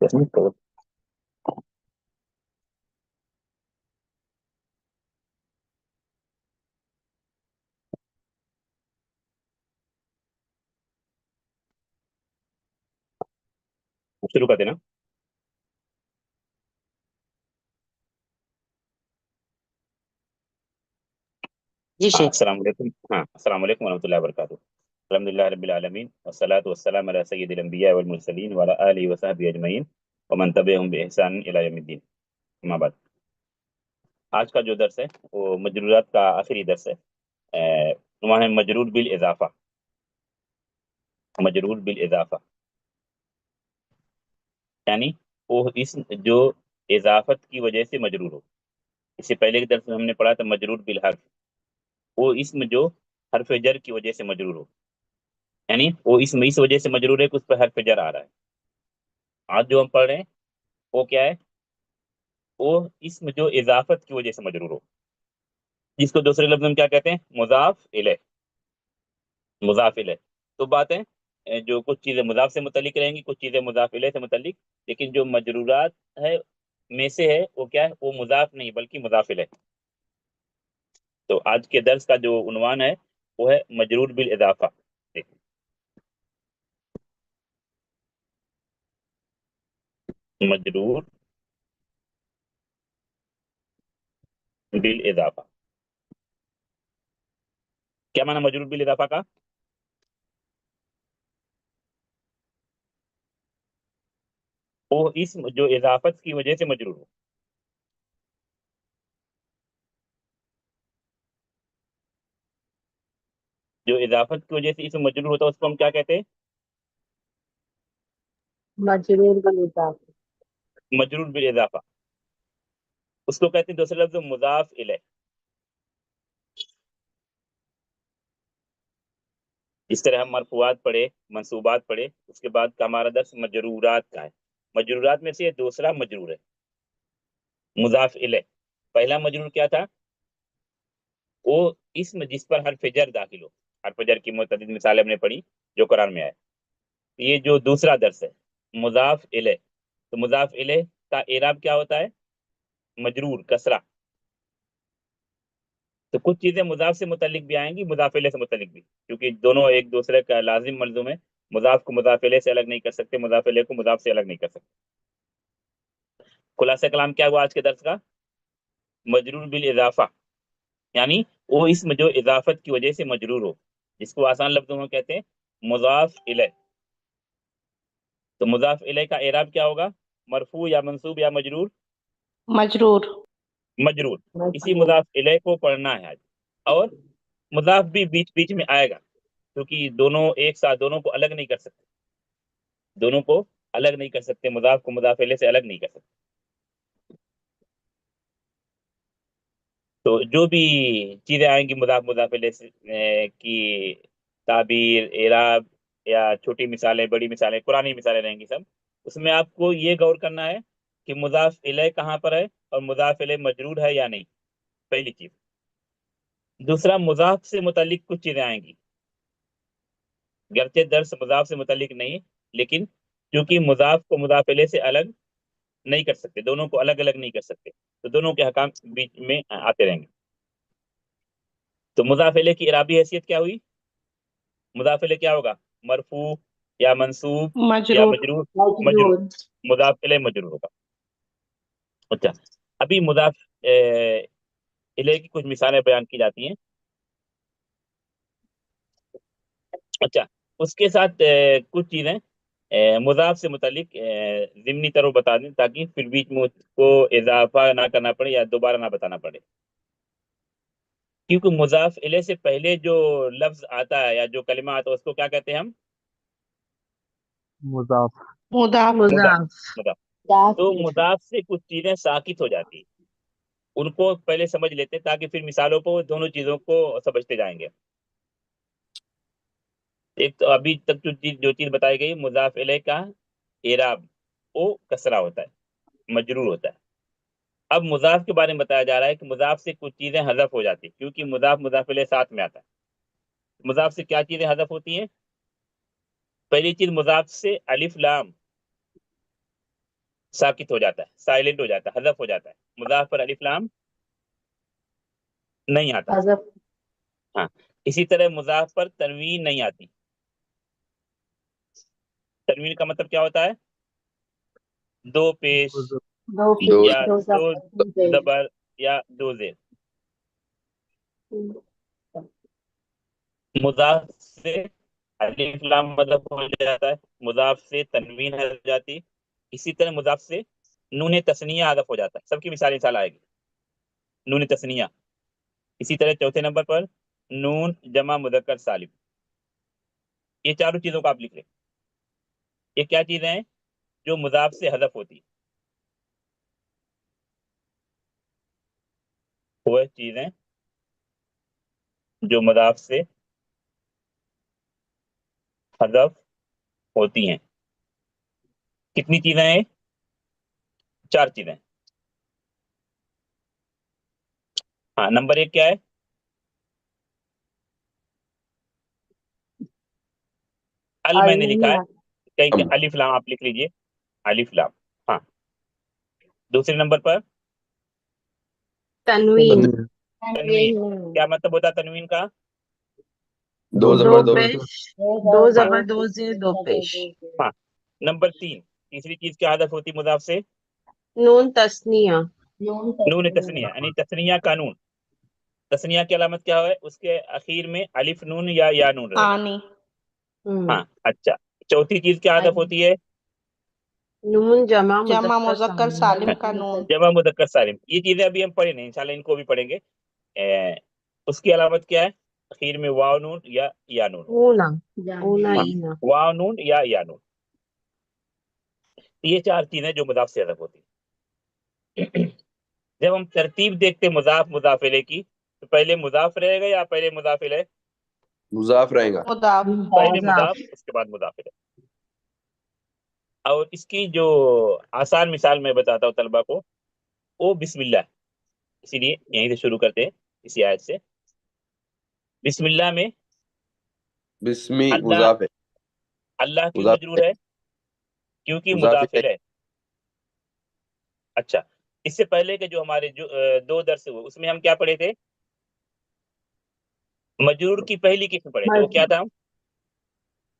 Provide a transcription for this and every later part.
तो शुरू कर देना। جی हाँ, شیخ अस्सलाम वालेकुम। हाँ, अस्सलाम वालेकुम वरहमतुल्लाहि वबरकातुहू। अल्हम्दुलिल्लाह रब्बिल आलमीन वस्सलातु वस्सलामु अला सय्यिदिल अंबिया वल मुरसलीन व अला आलिहि व सहबिहि अजमईन व मन तबिअहुम बि ihsan इला यौमिद्दीन। अम्मा बाद। आज का जो दर्स है वो मजरूरात का आखिरी दर्स है। वहाँ है मजरूर बिल इजाफा। मजरूर बिल इजाफा यानी वो इसम जो इजाफत की वजह से मजरूर हो। इससे पहले के दर्स में हमने पढ़ा था मजरूर बिल हर्फ, वो इसम जो हर्फ जर की वजह से मजरूर हो, यानी वो इसम इस वजह से मजरूर है कि उस पर हर्फ जर आ रहा है। आज जो हम पढ़ रहे हैं वो क्या है, वो इसम जो इजाफत की वजह से मजरूर हो, जिसको दूसरे लफ्ज में क्या कहते हैं, मुजाफ इले। मुजाफ इले। तो बात है जो कुछ चीजें मुजाफ से मुतल्लिक रहेंगी, कुछ चीजें मुजाफ इले से मुतल्लिक, लेकिन जो मजरूरात है में से है वो क्या है, वो मुजाफ नहीं बल्कि मुजाफ इले। तो आज के दर्स का जो उन्वान है वो है मजरूर बिल इजाफा। मजरूर बिल इजाफा। क्या माना मजरूर बिल इजाफा का? वो इसम जो इजाफत की वजह से मजरूर हो। जो इजाफत की वजह से इसम मजरूर होता है उसको हम क्या कहते हैं? मजरूर बिल इजाफा। मजरूर बिल इजाफा। उसको कहते हैं दूसरे लफ्ज मुजाफ इले। इस तरह हम मरफूआत पढ़े, मंसूबात पढ़े, उसके बाद का हमारा दर्स मजरूरात का है। मजरूरात में से ये दूसरा मजरूर है, मुजाफ इले। पहला मजरूर क्या था, वो इसम जिस पर हर्फ जर दाखिल हो। हर्फ जर की मुतअद्दिद मिसालें हमने पढ़ी जो कुरान में आए। ये जो दूसरा दर्स है मुजाफ इले, तो मुजाफ इले का एराब क्या होता है, मजरूर कसरा। तो कुछ चीजें मुजाफ से मुतल्लिक भी आएंगी, मुजाफ इले से मुतल्लिक भी, क्योंकि दोनों एक दूसरे का लाजिम मलजूम है। मुजाफ को मुजाफ इले से अलग नहीं कर सकते, मुजाफ इले को मुजाफ से अलग नहीं कर सकते। खुलासा कलाम क्या हुआ आज के दर्स का, मजरूर बिल इजाफा यानी वो इसम जो इजाफत की वजह से मजरूर हो, जिसको आसान लफ्जों में कहते हैं मुजाफ इले। तो मुजाफ इले का एराब क्या होगा, मरफू या मंसूब या मजरूर? मजरूर। मजरूर। इसी मजरूर। मुजाफ इले को पढ़ना है आज। और मुजाफ भी बीच बीच में आएगा, क्योंकि दोनों एक साथ, दोनों को अलग नहीं कर सकते। दोनों को अलग नहीं कर सकते, मुजाफ को मुजाफ इले से अलग नहीं कर सकते। तो जो भी चीजें आएंगी मुजाफ मुजाफ इले से की ताबीर, एराब या छोटी मिसालें, बड़ी मिसालें, कुरानी मिसालें रहेंगी सब, उसमें आपको ये गौर करना है कि मुजाफ इले कहाँ पर है और मुजाफ इले मजरूर है या नहीं, पहली चीज। दूसरा, मुजाफ से मुतालिक कुछ चीजें आएंगी, गरचे दर्स मुजाफ से मुतालिक नहीं, लेकिन क्योंकि मुजाफ को मुजाफ इले से अलग नहीं कर सकते, दोनों को अलग अलग नहीं कर सकते, तो दोनों के हकाम बीच में आते रहेंगे। तो मुजाफ इले की इराबी हैसियत क्या हुई, मुजाफ इले क्या होगा, मरफू या मंसूब या मजरूर। मजरूर? मजरूर। मजरूर। मुजाफ इले मजरूर होगा। अच्छा, अभी मुजाफ इले की कुछ मिसालें बयान की जाती हैं। अच्छा, उसके साथ कुछ चीजें मुजाफ से मुतालिक ज़िमनी तरह बता दें, ताकि फिर बीच में उसको इजाफा ना करना पड़े या दोबारा ना बताना पड़े। क्योंकि मुजाफ इले से पहले जो लफ्ज आता है या जो कलिमा आता है उसको क्या कहते हैं हम, मुजाफ। मुदाफ। मुजाफ। मुदाफ। मुजाफ। तो दाखिल। मुजाफ से कुछ चीजें साकित हो जाती है, उनको पहले समझ लेते हैं ताकि फिर मिसालों पर दोनों चीजों को समझते जाएंगे। एक तो अभी तक जो चीज बताई गई, मुजाफ इले का एराब वो कसरा होता है, मजरूर होता है। अब मुजाफ के बारे में बताया जा रहा है कि मुजाफ से कुछ चीजें हजफ हो जाती है, क्योंकि मुजाफ मुजाफ इले साथ में आता है। मुजाफ से क्या चीजें हजफ होती हैं, पहली चीज मुजाफ से अलिफ लाम ساکت ہو جاتا ہے، سائلنٹ ہو جاتا ہے، حذف ہو جاتا ہے، مضاف پر الف لام نہیں آتا. حذف ہاں، اسی طرح مضاف پر تنوین نہیں آتی. تنوین کا مطلب کیا ہوتا ہے؟ دو پیش دو دو پیش یا دو دو زبر زبر یا دو زیر. مضاف سے الف لام مذف ہو جاتا ہے، مضاف سے تنوین ہو جاتی. اسی طرح مضاف سے نون تثنیہ حذف ہو جاتا ہے. سب کی مثال آئے گی. نون تثنیہ. اسی طرح چوتھے نمبر پر نون جمع مذکر سالم. یہ چاروں چیزوں کو آپ لکھ لیں. یہ کیا چیزیں ہیں جو مضاف سے حذف ہوتی ہیں؟ وہ چیزیں جو مضاف سے حذف ہوتی ہیں. کتنی چیزیں ہیں؟ 4 چیزیں. ہاں، نمبر 1 کیا ہے؟ میں نے لکھا ہے، کہیں کہ الف لام آپ لکھ لیجئے. الف لام. ہاں. دوسرے نمبر پر تنوین تنوین. کیا مطلب ہوتا ہے تنوین کا؟ دو زبر دو پیش دو زبر دو زیر دو پیش. ہاں. نمبر 3، تیسری چیز کیا حذف ہوتی مضاف سے؟ نون تثنیہ نون تثنیہ، یعنی تثنیہ کا نون. تثنیہ کی علامت کیا ہے؟ اس کے اخیر میں الف نون یا نون رہے گا. آنی ہاں. اچھا، چوتھی چیز کیا حذف ہوتی ہے؟ نون جمع جمع مذکر مذکر سالم کا نون. جمع مذکر سالم. یہ چیزیں ابھی ہم پڑھے نہیں، انشاءاللہ ان کو بھی پڑھیں گے. اس کی علامت کیا ہے؟ اخیر میں واو نون یا نون. اونا اونا ہاں، اینا. واو نون یا نون. یہ 4 چیزیں جو مضاف سے حذف ہوتی ہیں. جب ہم ترتیب دیکھتے مضاف مضاف الیہ کی، تو پہلے مضاف رہے گا یا پہلے مضاف الیہ؟ مضاف رہے گا. مضاف. پہلے مضاف اس کے بعد مضاف الیہ. اور اس کی جو آسان مثال میں بتاتا ہوں طلبا کو، وہ بسم اللہ. اسی لیے یہیں سے شروع کرتے ہیں، اسی آیت سے. بسم اللہ میں بسمی اللہ مضاف ہے. اللہ کیوں مضاف مجرور ہے؟ کیونکہ مضاف مضاف الیہ. اچھا، اس سے پہلے کے جو ہمارے جو 2 درس ہوئے اس میں ہم کیا پڑھے تھے؟ مجرور کی پہلی قسم پڑھے تھے. وہ کیا تھا؟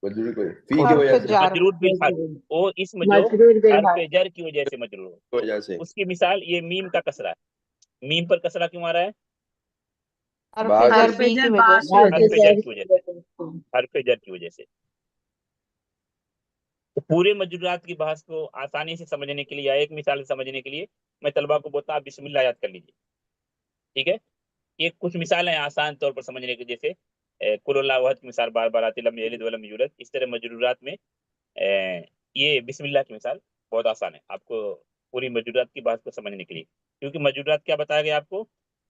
مجرور کو فی کی حرف وجہ سے جر. مجرور بالحرف. وہ اسم جو حرف جر کی وجہ سے مجرور ہو. وجہ سے اس کی مثال یہ میم کا کسرہ ہے. میم پر کسرہ کیوں آ رہا ہے؟ حرف بعد جر بی کی وجہ سے. حرف جر کی وجہ سے. حرف جر کی وجہ سے. تو پورے مجرورات کی بحث کو آسانی سے سمجھنے کے لیے یا ایک مثال سے سمجھنے کے لیے میں طلبا کو بولتا ہوں آپ بسم اللہ یاد کر لیجیے. ٹھیک ہے. یہ کچھ مثالیں آسان طور پر سمجھنے کے، جیسے قل اللہ احد کی مثال بار بار آتی، لم یلد ولم یولد. اس طرح مجرورات میں یہ بسم اللہ کی مثال بہت آسان ہے آپ کو پوری مجرورات کی بات کو سمجھنے کے لیے. کیونکہ مجرورات کیا بتایا گیا آپ کو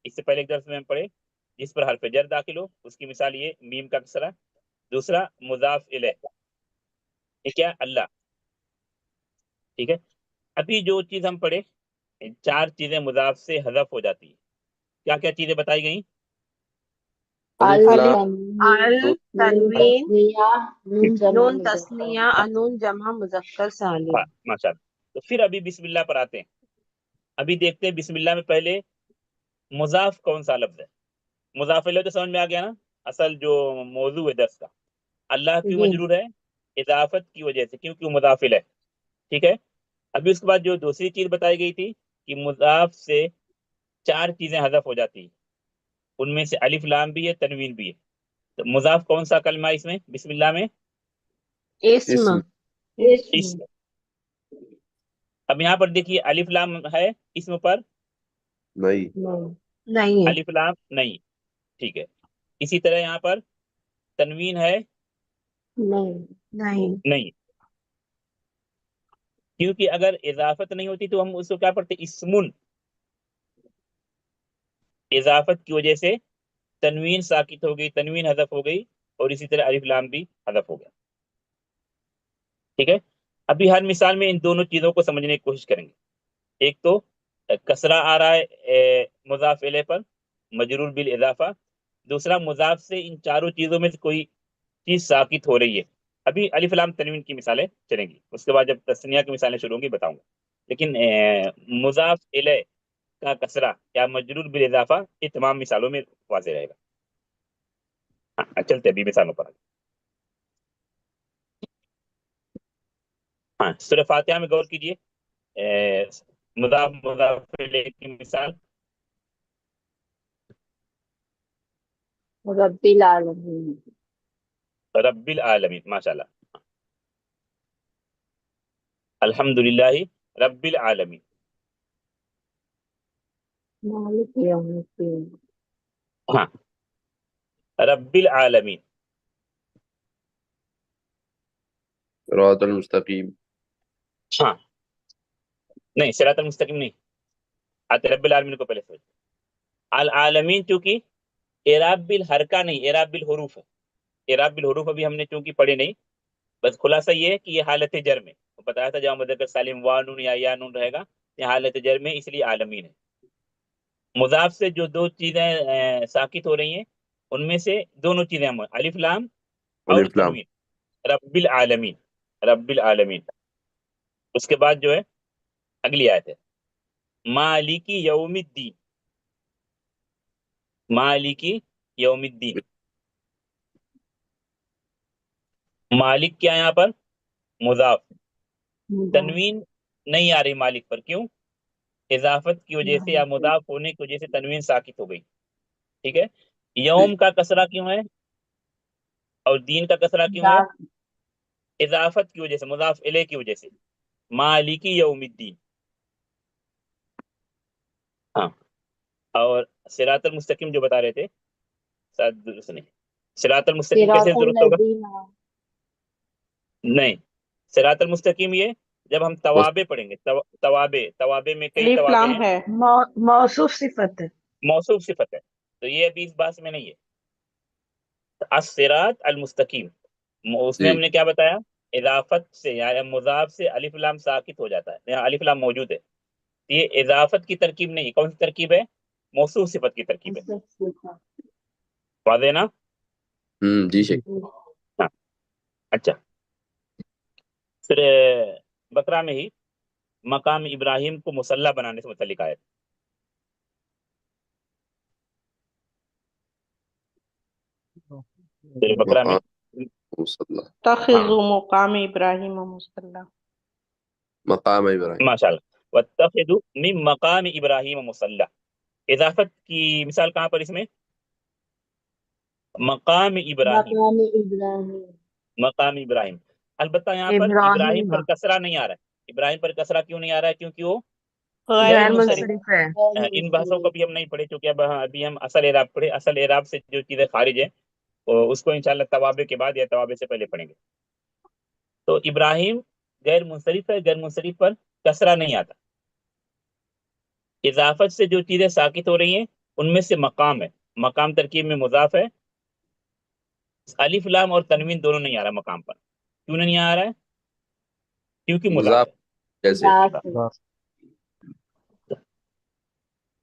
اس سے پہلے ایک درس میں ہم پڑھے، جس پر حرف جر داخل ہو اس کی مثال یہ میم کا کسرہ. دوسرا مضاف الیہ، یہ کیا؟ اللہ. ٹھیک ہے. ابھی جو چیز ہم پڑھے 4 چیزیں مضاف سے حذف ہو جاتی ہیں. کیا کیا چیزیں بتائی گئیں؟ الف لام تنوین نون تثنیہ انون جمع مذکر سالم. ہاں، ماشاء اللہ. تو پھر ابھی بسم اللہ پر آتے ہیں. ابھی دیکھتے ہیں بسم اللہ میں پہلے مضاف کون سا لفظ ہے. مضاف الیہ تو سمجھ میں آ گیا نا، اصل جو موضوع ہے درس کا. اللہ کیوں جی. مجرور ہے؟ اضافت کی وجہ سے. کیوں مضاف الیہ. ٹھیک ہے. ابھی اس کے بعد جو دوسری چیز بتائی گئی تھی کہ مضاف سے 4 چیزیں حذف ہو جاتی ہیں، ان میں سے الف لام بھی ہے، تنوین بھی ہے. تو مضاف کون سا کلمہ اس میں بسم اللہ میں؟ اسم اسم. اب یہاں پر دیکھیے الف لام ہے اسم پر؟ نہیں. نہیں ہے. الف لام نہیں. ٹھیک ہے. اسی طرح یہاں پر تنوین ہے؟ نہیں. نہیں. کیونکہ اگر اضافت نہیں ہوتی تو ہم اس کو کیا پڑھتے؟ اسمن. اضافت کی وجہ سے تنوین ساکت ہو گئی، تنوین حذف ہو گئی، اور اسی طرح الف لام بھی حذف ہو گیا. ٹھیک ہے. ابھی ہر مثال میں ان دونوں چیزوں کو سمجھنے کی کوشش کریں گے. ایک تو کسرہ آ رہا ہے مضاف الیہ پر مجرور بالاضافہ. دوسرا مضاف سے ان چاروں چیزوں میں سے کوئی چیز ساکت ہو رہی ہے. ابھی الف لام تنوین کی مثالیں چلیں گی، اس کے بعد جب تثنیہ کی مثالیں شروع ہوں گی بتاؤں گا. لیکن مضاف الیہ کا کسرہ یا مجرور بالاضافہ یہ تمام مثالوں میں واضح رہے گا. ہاں چلتے ابھی مثالوں پر. ہاں سورہ فاتحہ میں غور کیجئے. مضاف الیہ کی مثال رب العالمین. رب العالمین. ماشاء اللہ. الحمدللہ رب العالمین. مالک یوم الدین. ہاں رب العالمین. صراط المستقیم. ہاں نہیں صراط المستقیم نہیں آتے. رب العالمین کو پہلے سوچ. العالمین چونکہ اعراب بالحرکہ نہیں اعراب بالحروف ہے. اعراب بالحروف ابھی ہم نے چونکہ پڑھے نہیں. بس خلاصہ یہ ہے کہ یہ حالت جر میں بتایا تھا جہاں مذکر سالم وانون یا نون رہے گا یہ حالت جر میں اس لیے عالمین ہے. مضاف سے جو دو چیزیں ساکت ہو رہی ہیں ان میں سے دونوں چیزیں ہم الف لام اور الف لام. تنوین. رب العالمین رب العالمین. اس کے بعد جو ہے اگلی آیت ہے مالکی یوم الدین. مالکی یوم الدین. مالک کیا ہے یہاں پر مضاف. تنوین نہیں آ رہی مالک پر. کیوں؟ اضافت کی وجہ سے یا مضاف ہونے کی وجہ سے تنوین ساکت ہو گئی. ٹھیک ہے. یوم کا کسرہ کیوں ہے اور دین کا کسرہ کیوں ہے؟ اضافت کی وجہ سے مضاف الیہ کی وجہ سے. مالکی یوم الدین. ہاں اور صراط المستقیم جو بتا رہے تھے شاید درست نہیں. صراط المستقیم کیسے درست ہوگا؟ نہیں صراط المستقیم یہ جب ہم توابع پڑھیں گے. توابع میں کئی الف توابع لام ہیں. ہے. موصوف صفت ہے. موصوف صفت ہے تو یہ ابھی اس بات میں نہیں ہے. الصراط المستقیم اس میں جی ہم نے کیا بتایا اضافت سے یا مضاف سے الف لام ساکت ہو جاتا ہے. یہاں الف لام موجود ہے. یہ اضافت کی ترکیب نہیں. کون سی ترکیب ہے؟ موصوف صفت کی ترکیب ہے. واضح ہے نا؟ جی شیخ. ہاں اچھا. پھر بقرہ میں ہی مقام ابراہیم کو مسلح بنانے سے متعلق آیت. پھر بقرہ میں مصلی. تخذوا مقام ابراہیم مصلی. مقام ابراہیم. ماشاء اللہ واتخذوا من مقام ابراہیم مصلی. اضافت کی مثال کہاں پر اس میں مقام ابراہیم. مقام ابراہیم. البتہ یہاں پر ابراہیم پر کسرہ نہیں آ رہا ہے. ابراہیم پر کسرہ کیوں نہیں آ رہا ہے؟ کیونکہ وہ غیر غیر منصرف. منصرف ہے. ان بحثوں کو بھی ہم نہیں پڑھے چونکہ ابھی ہم اصل اعراب پڑھے. اصل اعراب سے جو چیزیں خارج ہیں اس کو انشاءاللہ توابع کے بعد یا توابع سے پہلے پڑھیں گے. تو ابراہیم غیر منصرف ہے. غیر منصرف پر کسرہ نہیں آتا. اضافت سے جو چیزیں ساکت ہو رہی ہیں ان میں سے مقام ہے. مقام ترکیب میں مضاف ہے. الف لام اور تنوین دونوں نہیں آ رہا مقام پر. کیوں نہیں آ رہا ہے؟ کیونکہ مضاف مضاف ہے. کیسے؟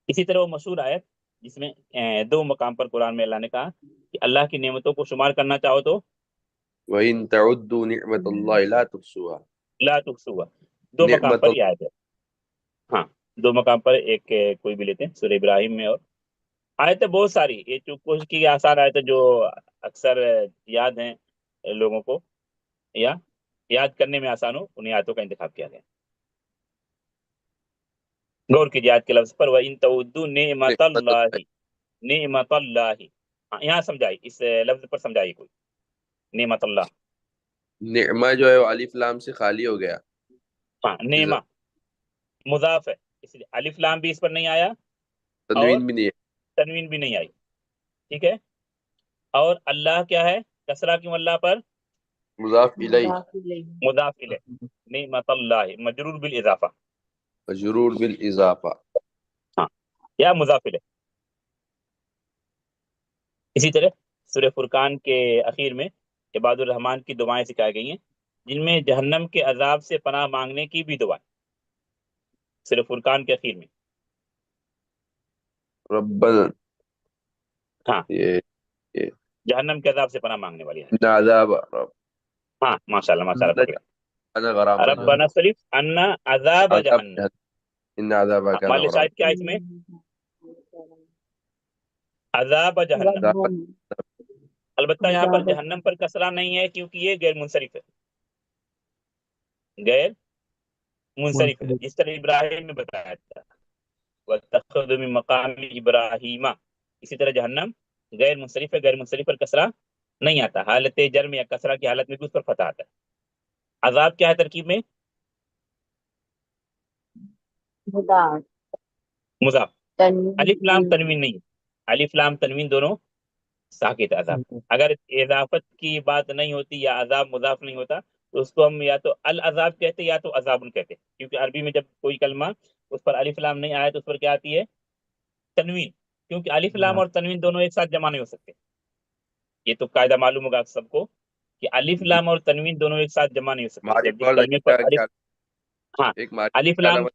اسی طرح وہ مشہور آیت جس میں دو مقام پر قرآن میں اللہ نے کہا کہ اللہ کی نعمتوں کو شمار کرنا چاہو تو وَإِن تَعُدُّوا نِعْمَةَ اللَّهِ لَا تُحْصُوهَا. لا تحصوها. دو مقام پر یہ آیت ہے. ہاں دو مقام پر. ایک کوئی بھی لیتے ہیں سورہ ابراہیم میں. اور آیتیں بہت ساری یہ کوشش کی آسان آیتیں جو اکثر یاد ہیں لوگوں کو یا یاد کرنے میں آسان ہو انہیں آیتوں کا انتخاب کیا گیا. غور کیجیے آیت کے لفظ پر وَإِن تَعُدُّوا نِعْمَةَ اللَّهِ. نعمت اللہ. ہاں یہاں سمجھائی اس لفظ پر سمجھائی کوئی نعمت اللہ. نعمہ جو ہے وہ الف لام سے خالی ہو گیا. ہاں نعمہ مضاف ہے اس لیے الف لام بھی اس پر نہیں آیا اور تنوین بھی نہیں ہے. تنوین بھی نہیں آئی. ٹھیک ہے. اور اللہ کیا ہے کسرہ کیوں اللہ پر مضاف الیہ. مضاف الیہ. نعمت اللہ مجرور بالاضافہ. مجرور بالاضافہ. ہاں یا مضاف الیہ. اسی طرح سورہ فرقان کے اخیر میں عباد الرحمن کی دعائیں سکھائی گئی ہیں جن میں جہنم کے عذاب سے پناہ مانگنے کی بھی دعائیں. سورہ فرقان کے اخیر میں ربنا ہاں یہ جہنم کے عذاب سے پناہ مانگنے والی ہے. عذاب رب. ہاں ماشاء اللہ پکڑے. أنا غرام ربنا صرف عنا عذاب عذاب جہنم. جهنم إن عذابها كان مال غراما. شاہد کیا ہے اس میں؟ عذاب جہنم. ربهم البتہ یہاں پر عذاب جہنم پر کسرہ نہیں ہے کیونکہ یہ غیر منصرف ہے. غیر منصرف ہے جس طرح ابراہیم میں بتایا تھا وَاتَّخَذُوا مِن مَقَامِ ابراہیم. اسی طرح جہنم غیر منصرف ہے. غیر منصرف پر کسرہ نہیں آتا. حالت جرم یا کسرہ کی حالت میں بھی اس پر فتح آتا ہے. عذاب کیا ہے ترکیب میں؟ مضاف مضاف. تنوین الف لام تنوین نہیں. الف لام تنوین دونوں ساکت ہے عذاب. اگر اضافت کی بات نہیں ہوتی یا عذاب مضاف نہیں ہوتا تو اس کو ہم یا تو العذاب کہتے یا تو عذاب کہتے. کیونکہ عربی میں جب کوئی کلمہ اس پر الف لام نہیں آیا تو اس پر کیا آتی ہے؟ تنوین. کیونکہ الف لام اور تنوین دونوں ایک ساتھ جمع نہیں ہو سکتے. یہ تو قاعدہ معلوم ہوگا آپ سب کو کہ الف جی لام اور تنوین دونوں ایک ساتھ جمع نہیں ہو سکتے. جب معرفہ جس اور کلمے نکرہ پر کا الف، کیا ہاں ایک معرفہ الف کی لام، علامت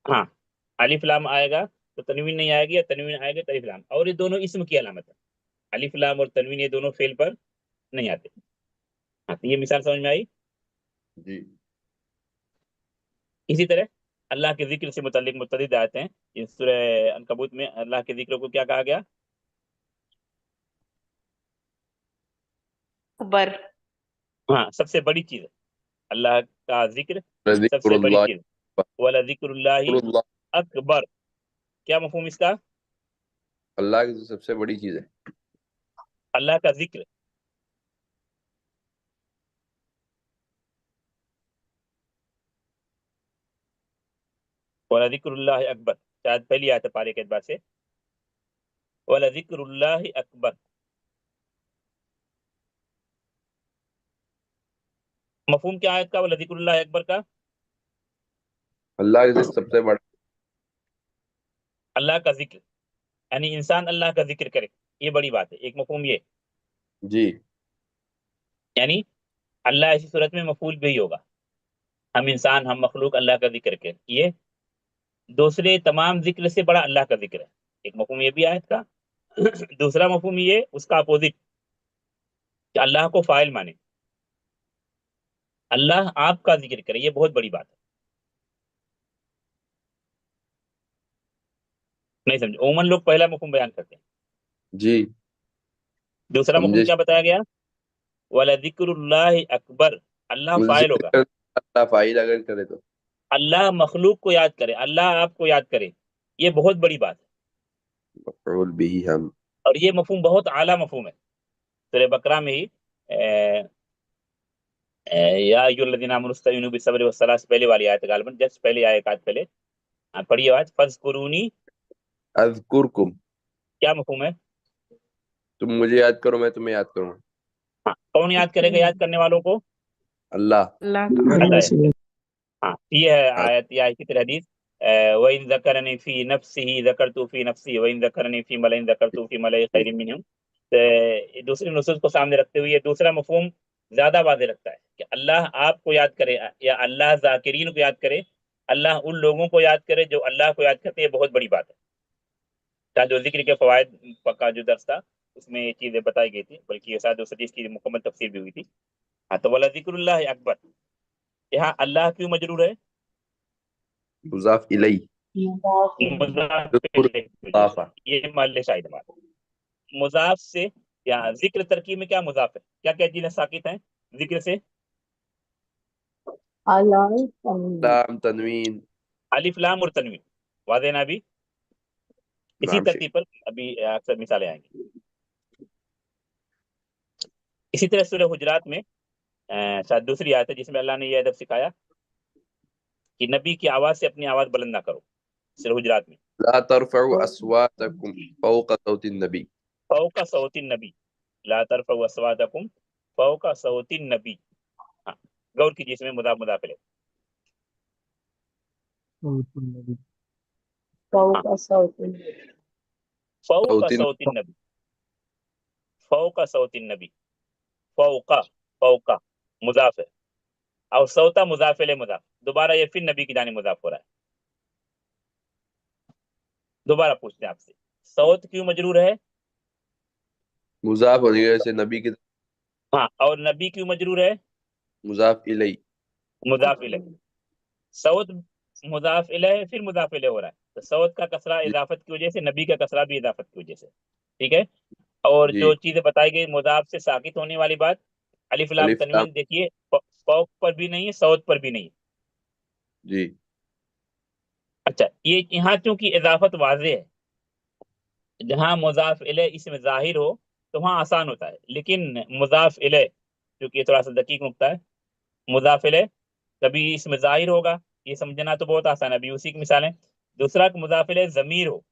ہاں الف لام آئے گا تو تنوین نہیں آئے گی، یا تنوین آئے گا تو الف لام. اور یہ دونوں اسم کی علامت ہے. الف لام اور تنوین یہ دونوں فعل پر نہیں آتے. ہاں تو یہ مثال سمجھ میں آئی. جی اسی طرح اللہ کے ذکر سے متعلق متعدد آیتیں ہیں. اس سورہ عنکبوت میں اللہ کے ذکر کو کیا کہا گیا؟ اکبر. ہاں سب سے بڑی چیز ہے اللہ کا ذکر، سب ذکر سے بڑی اللہ چیز. وَلَذِكْرُ اللَّهِ اللہ اکبر. کیا مفہوم اس کا؟ اللہ کی سب سے بڑی چیز ہے. اللہ کا ذکر. وَلَذِكْرُ اللَّهِ اکبر شاید پہلی آیت ہے پارے کے اعتبار سے. وَلَذِكْرُ اللَّهِ اکبر. مفہوم کیا آیت کا وَلَذِكْرُ اللَّهِ اکبر کا؟ اللہ کی ذکر سب سے بڑا. اللہ کا ذکر یعنی انسان اللہ کا ذکر کرے، یہ بڑی بات ہے. ایک مفہوم یہ، جی یعنی اللہ ایسی صورت میں مفعول بھی ہوگا. ہم انسان، ہم مخلوق اللہ کا ذکر کریں، یہ دوسرے تمام ذکر سے بڑا اللہ کا ذکر ہے. ایک مفہوم یہ بھی آیت کا. دوسرا مفہوم یہ اس کا اپوزٹ کہ اللہ کو فاعل مانے، اللہ آپ کا ذکر کرے، یہ بہت بڑی بات ہے. نہیں سمجھے؟ عموماً لوگ پہلا مفہوم بیان کرتے ہیں. جی دوسرا مفہوم سمجھے. کیا بتایا گیا؟ وَلَذِكْرُ اللَّهِ اکبر. اللہ فاعل ہوگا. ذکر اللہ فاعل اگر کرے تو اللہ مخلوق کو یاد کرے، اللہ آپ کو یاد کرے، یہ بہت بڑی بات ہے. مفعول به ہم. اور یہ مفہوم بہت اعلیٰ مفہوم ہے. سورہ بقرہ میں ہی یا ایھا الذین آمنوا استعینوا بالصبر والصلاۃ سے پہلے والی آیت غالباً جس پہلے آیت پہلے پڑھی آیت فاذکرونی. اذکرکم کیا مفہوم ہے؟ تم مجھے یاد کرو میں تمہیں یاد کروں. ہاں کون یاد کرے گا یاد کرنے والوں کو؟ اللہ. اللہ تعالی. اللہ ہے. ہاں یہ ہے آیت یا اسی طرح حدیث وَإِن ذَكَرَنِي فِي نَفْسِهِ ذَكَرْتُ فِي نَفْسِي وَإِن ذَكَرَنِي فِي مَلَئٍ ذَكَرْتُ فِي مَلَئٍ خَيْرٍ مِّنْهُمْ. دوسری نصوص کو سامنے رکھتے ہوئے یہ دوسرا مفہوم زیادہ واضح لگتا ہے کہ اللہ آپ کو یاد کرے یا اللہ ذاکرین کو یاد کرے، اللہ ان لوگوں کو یاد کرے جو اللہ کو یاد کرتے. یہ بہت بڑی بات ہے. جو ذکر کے فوائد کا جو درس تھا اس میں یہ چیزیں بتائی گئی تھی، بلکہ یہ ساتھ حدیث کی مکمل تفسیر بھی ہوئی تھی. ہاں تو وَلَذِكْرُ اللَّهِ اکبر. یہاں اللہ کیوں مجرور ہے؟ مضاف الی. مضاف ذکر الیہ کی وجہ سے. اضافہ. یہ محل شاہد ہے. مضاف سے یا ذکر ترکیب میں کیا مضاف ہے؟ کیا کیا چیزیں ساکت ہیں ذکر سے؟ علائے تنوین لام تنوین. الف لام اور تنوین. واضح نا؟ ابھی اسی نام ترتیب پر ابھی اکثر مثالیں آئیں گی. اسی طرح سورہ حجرات میں شاید دوسری آیت ہے جس میں اللہ نے یہ ادب سکھایا کہ نبی کی آواز سے اپنی آواز بلند نہ کرو. سورہ حجرات میں لا ترفعوا اصواتکم فوق صوت النبی. فوق صوت النبی. لا ترفعوا اصواتکم فوق صوت النبی. ہاں غور کیجیے اس میں مضاف مضاف الیہ. فوق صوت فوق صوت صوت النبی. فوق صوت النبی. فوق فوق مضاف ہے اور صوتا مضاف الیہ مضاف. دوبارہ یہ پھر نبی کی جانب مضاف ہو رہا ہے. دوبارہ پوچھتے ہیں آپ سے صوت کیوں مجرور ہے؟ مضاف ہونے کی وجہ سے نبی کی ہاں اور نبی کیوں مجرور ہے؟ مضاف الی. मुदाफ इलैह, सऊद मुदाफ इलैह फिर मुदाफ इलैह हो रहा है, तो सऊद का कसरा جی इजाफत की वजह से, नबी का कसरा भी इजाफत की वजह से, ठीक है। और جی जो चीजें बताई गई मुदाफ से साकित होने वाली बात, अलिफ लाम الف لام तनवीन देखिए फौक पर भी नहीं है, सऊद पर भी नहीं है। جی अच्छा, ये यहाँ चूंकि इजाफत वाज़ेह है, जहाँ मुजाफ इलैह इसमें जाहिर हो तो वहाँ आसान होता है, लेकिन मुजाफ इलैह, क्योंकि थोड़ा सा दकीक नुक्ता है, मुजाफ इलैह कभी इसमें जाहिर होगा, ये समझना तो बहुत आसान है, अभी उसी की मिसाल है। दूसरा कि मुजाफ इलैह जमीर हो,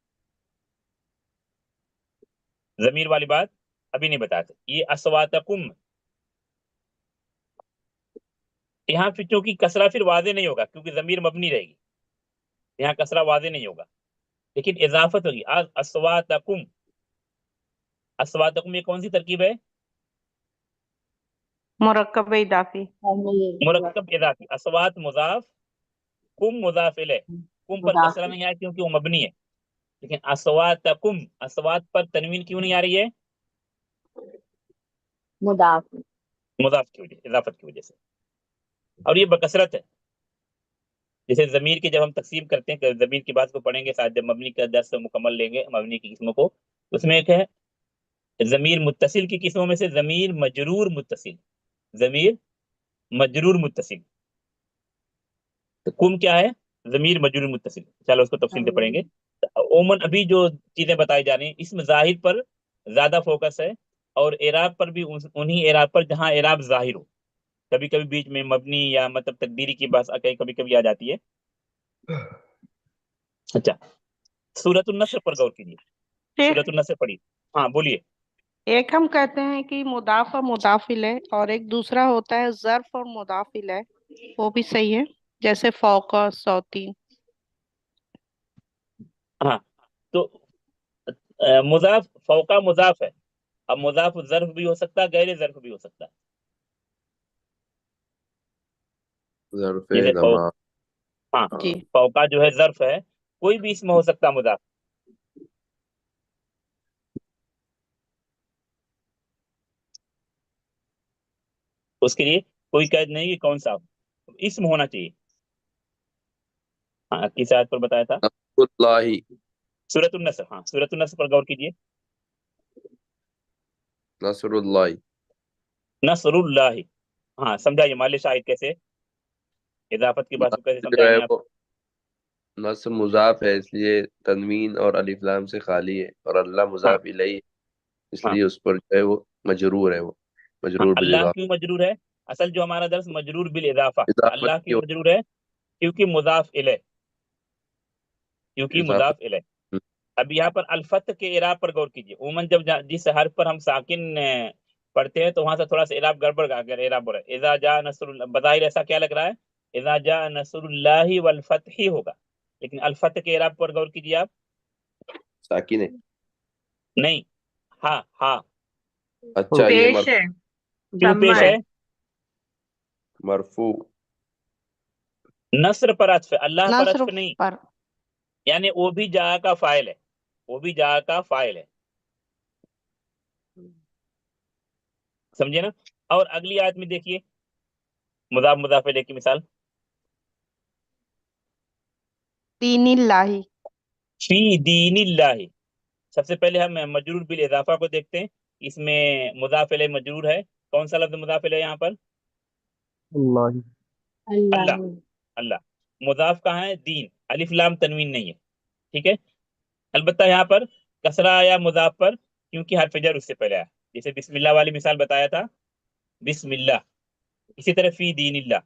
जमीर वाली बात अभी नहीं बताते। ये अस्वातकुम, यहाँ फिर चूंकि कसरा फिर वाज़ेह नहीं होगा, क्योंकि जमीर मबनी रहेगी, यहाँ कसरा वाज़ेह नहीं होगा, लेकिन इजाफत होगी। अस्वातकुम, अस्वातकुम ये कौन सी तरकीब है? मुरक्कब इदाफी। मुरक्कब इजाफी, अस्वात मुजाफ, कुम मुजाफ इलैह, कुम पर कसरा नहीं आया क्योंकि वो मबनी है, लेकिन अस्वातकुम, अस्वात पर तनवीन क्यों नहीं आ रही है? मुदाफ मुजाफ की वजह, इजाफत की वजह से। और ये बकसरत है, जैसे जमीर की जब हम तकसीम करते हैं, जमीर की बात को पढ़ेंगे शायद जब मबनी का दर्स मुकम्मल लेंगे, मबनी की किस्मों को, उसमें एक है जमीर मुत्तसिल की किस्मों में से जमीर मजरूर मुत्तसिल, जमीर मजरूर मुत्तसिल। तो कुम क्या है? जमीर मजरूर मुत्तसिल, चलो उसको तफसील से पढ़ेंगे। ओमन अभी जो चीजें बताई जा रही हैं इसमें जाहिर पर ज्यादा फोकस है, और एराब पर भी उन्हीं एराब पर जहां एराब जाहिर हो। कभी कभी बीच में मबनी या मतलब तकदीरी की बात कभी कभी आ जाती है। अच्छा, सूरतुन नस्र पर गौर कीजिए, शेख, सूरतुन नस्र पढ़िए। हाँ बोलिए। एक हम कहते हैं कि मुदाफ और मुदाफ इलैह, और एक दूसरा होता है ज़र्फ और मुदाफ इलैह, वो भी सही है, जैसे फौका, सौतीन। हाँ, तो मुजाफ फौका मुजाफ है, अब मुजाफ जर्फ भी हो सकता है, गैर जर्फ भी हो सकता है। ظرف जैसे زمان हाँ, जी। फौका जो है जर्फ है, कोई भी इसमें हो सकता है मुजाफ, उसके लिए कोई कैद नहीं कि कौन सा हो, इसम होना चाहिए। हाँ, किस आयत पर बताया था? नस्रुल्लाहि सूरतुन नस्र, हाँ सूरतुन नस्र पर गौर कीजिए। नस्रुल्लाहि नसरुल्लाह, हाँ समझाइए माले शाहिद कैसे, इजाफत की बात को कैसे जो है समझाएंगे आप? वो नस्र मुजाफ है इसलिए तनवीन और अलिफ लाम से खाली है, और अल्लाह हाँ मुजाफ इलैहि है, हाँ इसलिए उस पर जो है वो मजरूर है, वो हाँ, मजरूर बिल अल्लाह इजाफा, क्यों मजरूर है? असल जो हमारा दर्स मजरूर बिल इजाफा, इजाफत अल्लाह की क्यों मजरूर है? क्योंकि मुजाफ इलैह, क्योंकि इजाफत। मुजाफ इलैह। अब यहाँ पर अल्फत के इराब पर गौर कीजिए। उमन जब जिस हर्फ पर हम साकिन पढ़ते हैं तो वहां से थोड़ा सा इराब गड़बड़ अगर इराब हो रहा है, इज़ा जा नसरुल्लाह, बज़ाहिर ऐसा क्या लग रहा है? इज़ा जा नसरुल्लाहि वल फतही होगा, लेकिन अल्फत के इराब पर गौर कीजिए आप। साकिन है। नहीं, हाँ हाँ, अच्छा ये पेश है, क्यों जम्मा पेश है। है? मरफू नस्र पर अत्फ है, अल्लाह पर नस्र अत्फ नहीं, पर। यानी वो भी जा का फाइल है, वो भी जा का फाइल है, समझे ना? और अगली आयत में देखिए, मुदाफ मुदाफ इलैह की मिसाल, दीनिल्लाही। फी दीनिल्लाह। सबसे पहले हम मजरूर बिल इजाफा को देखते हैं, इसमें मुदाफ इलैह मजरूर है, कौन सा लफ्ज मुदाफ इलैह यहाँ पर? अल्लाह अल्लाह, अल्लाह अल्लाह। मुदाफ कहाँ है? दीन, अलिफ लाम तनवीन नहीं है, ठीक है। अलबत्ता यहाँ पर कसरा आया मुदाफ पर, क्योंकि हर्फ जर उससे पहले आया, जैसे बिस्मिल्लाह वाली मिसाल बताया था, बिस्मिल्लाह। इसी तरह फी दीनिल्लाह,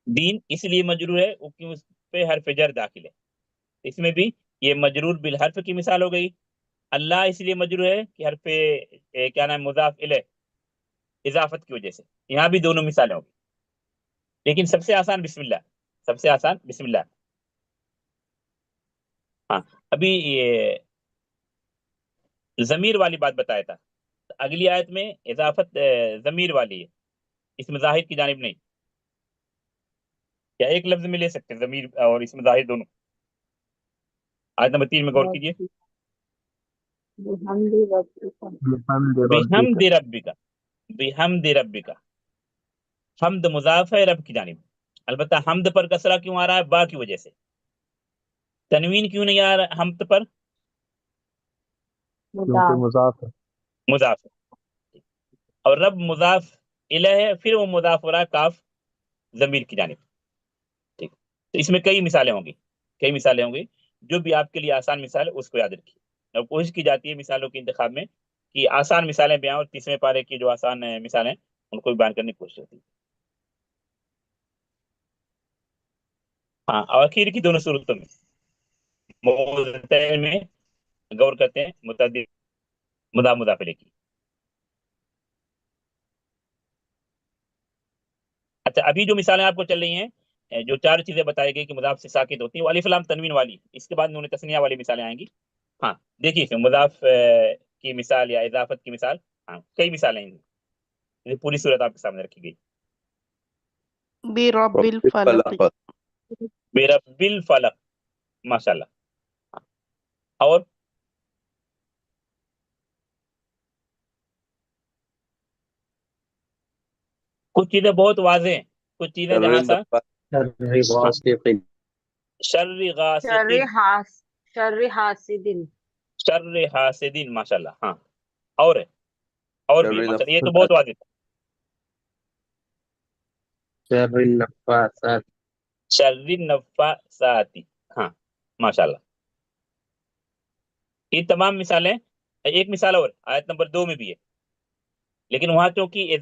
दीन इसलिए मजरूर है क्योंकि उस पे हर्फ जर दाखिल है, इसमें भी ये मजरूर बिल हर्फ की मिसाल हो गई। अल्लाह इसलिए मजरूर है कि हर्फ क्या नाम, मुदाफ इलैह इजाफत की वजह से, यहाँ भी दोनों मिसालें होगी, लेकिन सबसे आसान बिस्मिल्लाह, सबसे आसान बिस्मिल्लाह। हाँ, अभी ये जमीर वाली बात बताया था, तो अगली आयत में इजाफत जमीर वाली है, इसमें जाहिर की जानिब नहीं, क्या एक लफ्ज में ले सकते हैं जमीर और इसमें जाहिर दोनों? आयत नंबर 3 में गौर कीजिए। बिहम्दि रब्बिका बिहम्दि रब्बिका बिहम्दि रब्बिका, बिहम्दि रब्बिका, حمد مضاف ہے رب کی جانب، البتہ حمد پر کسرہ کیوں آ رہا ہے؟ با کی وجہ سے۔ تنوین کیوں نہیں آ رہا ہے حمد پر؟ کیونکہ مضاف مضاف ہے۔ مضاف ہے، اور رب مضاف الہ ہے، پھر وہ مضاف ہو رہا ہے کاف ضمیر کی جانب، ٹھیک۔ تو اس میں کئی مثالیں ہوں گی، کئی مثالیں ہوں گی، جو بھی آپ کے لیے آسان مثال ہے اس کو یاد رکھیے، اور کوشش کی جاتی ہے مثالوں کے انتخاب میں کہ آسان مثالیں بیان، اور تیسرے پارے کی جو آسان مثالیں ان کو بھی بیان کرنے کی کوشش ہوتی ہے۔ ہاں، اور آخر کی دونوں صورتوں میں موضوعین میں غور کرتے ہیں متعدد مضاف مضاف الیہ کی۔ اچھا، ابھی جو مثالیں آپ کو چل رہی ہیں، جو چار چیزیں بتائی گئی کہ مضاف سے ساکت ہوتی ہیں، وہ الف لام تنوین والی، اس کے بعد نون تثنیہ والی مثالیں آئیں گی۔ ہاں دیکھیے، اس میں مضاف کی مثال یا اضافت کی مثال، ہاں کئی مثالیں ہیں، یہ پوری صورت آپ کے سامنے رکھی گئی۔ برب الفلق، برب الفلق، ماشاء اللہ۔ اور کچھ چیزیں بہت واضح ہیں، کچھ چیزیں جہاں سا شر غاسق، شر حاسد شر حاسدین، ماشاء اللہ، ہاں۔ اور ہے، اور بھی ہے، ماشاء اللہ، یہ تو بہت واضح تھا۔ شر النفاثات، شر النفاثات، ہاں ماشاء اللہ۔ یہ تمام مثالیں، ایک مثال اور آیت نمبر 2 میں بھی ہے، لیکن وہاں چونکہ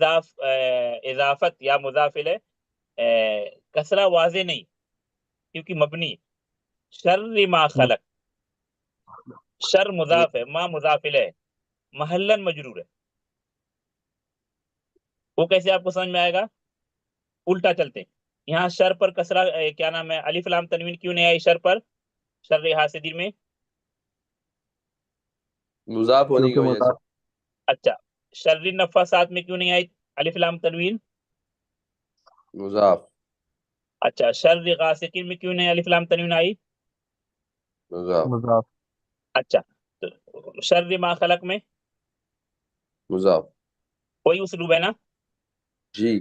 اضافت یا مضاف الیہ کسرہ واضح نہیں، کیونکہ مبنی شر ما خلق، شر مضاف ہے، ما مضاف الیہ، محلن مجرور ہے۔ وہ کیسے آپ کو سمجھ میں آئے گا؟ الٹا چلتے ہیں، یہاں شر پر کسرہ کیا نام ہے، الف لام تنوین کیوں نہیں آئی شر پر، شر حاسدین میں؟ مضاف ہونے کی کیونکہ وجہ سے۔ مضاف اچھا، شر النفاثات میں کیوں نہیں آئی الف لام تنوین؟ مضاف، اچھا، شر غاسقین میں کیوں نہیں الف لام تنوین آئی؟ مضاف، مضاف، اچھا، تو شر ما خلق میں مضاف، کوئی اسلوب ہے نا؟ جی،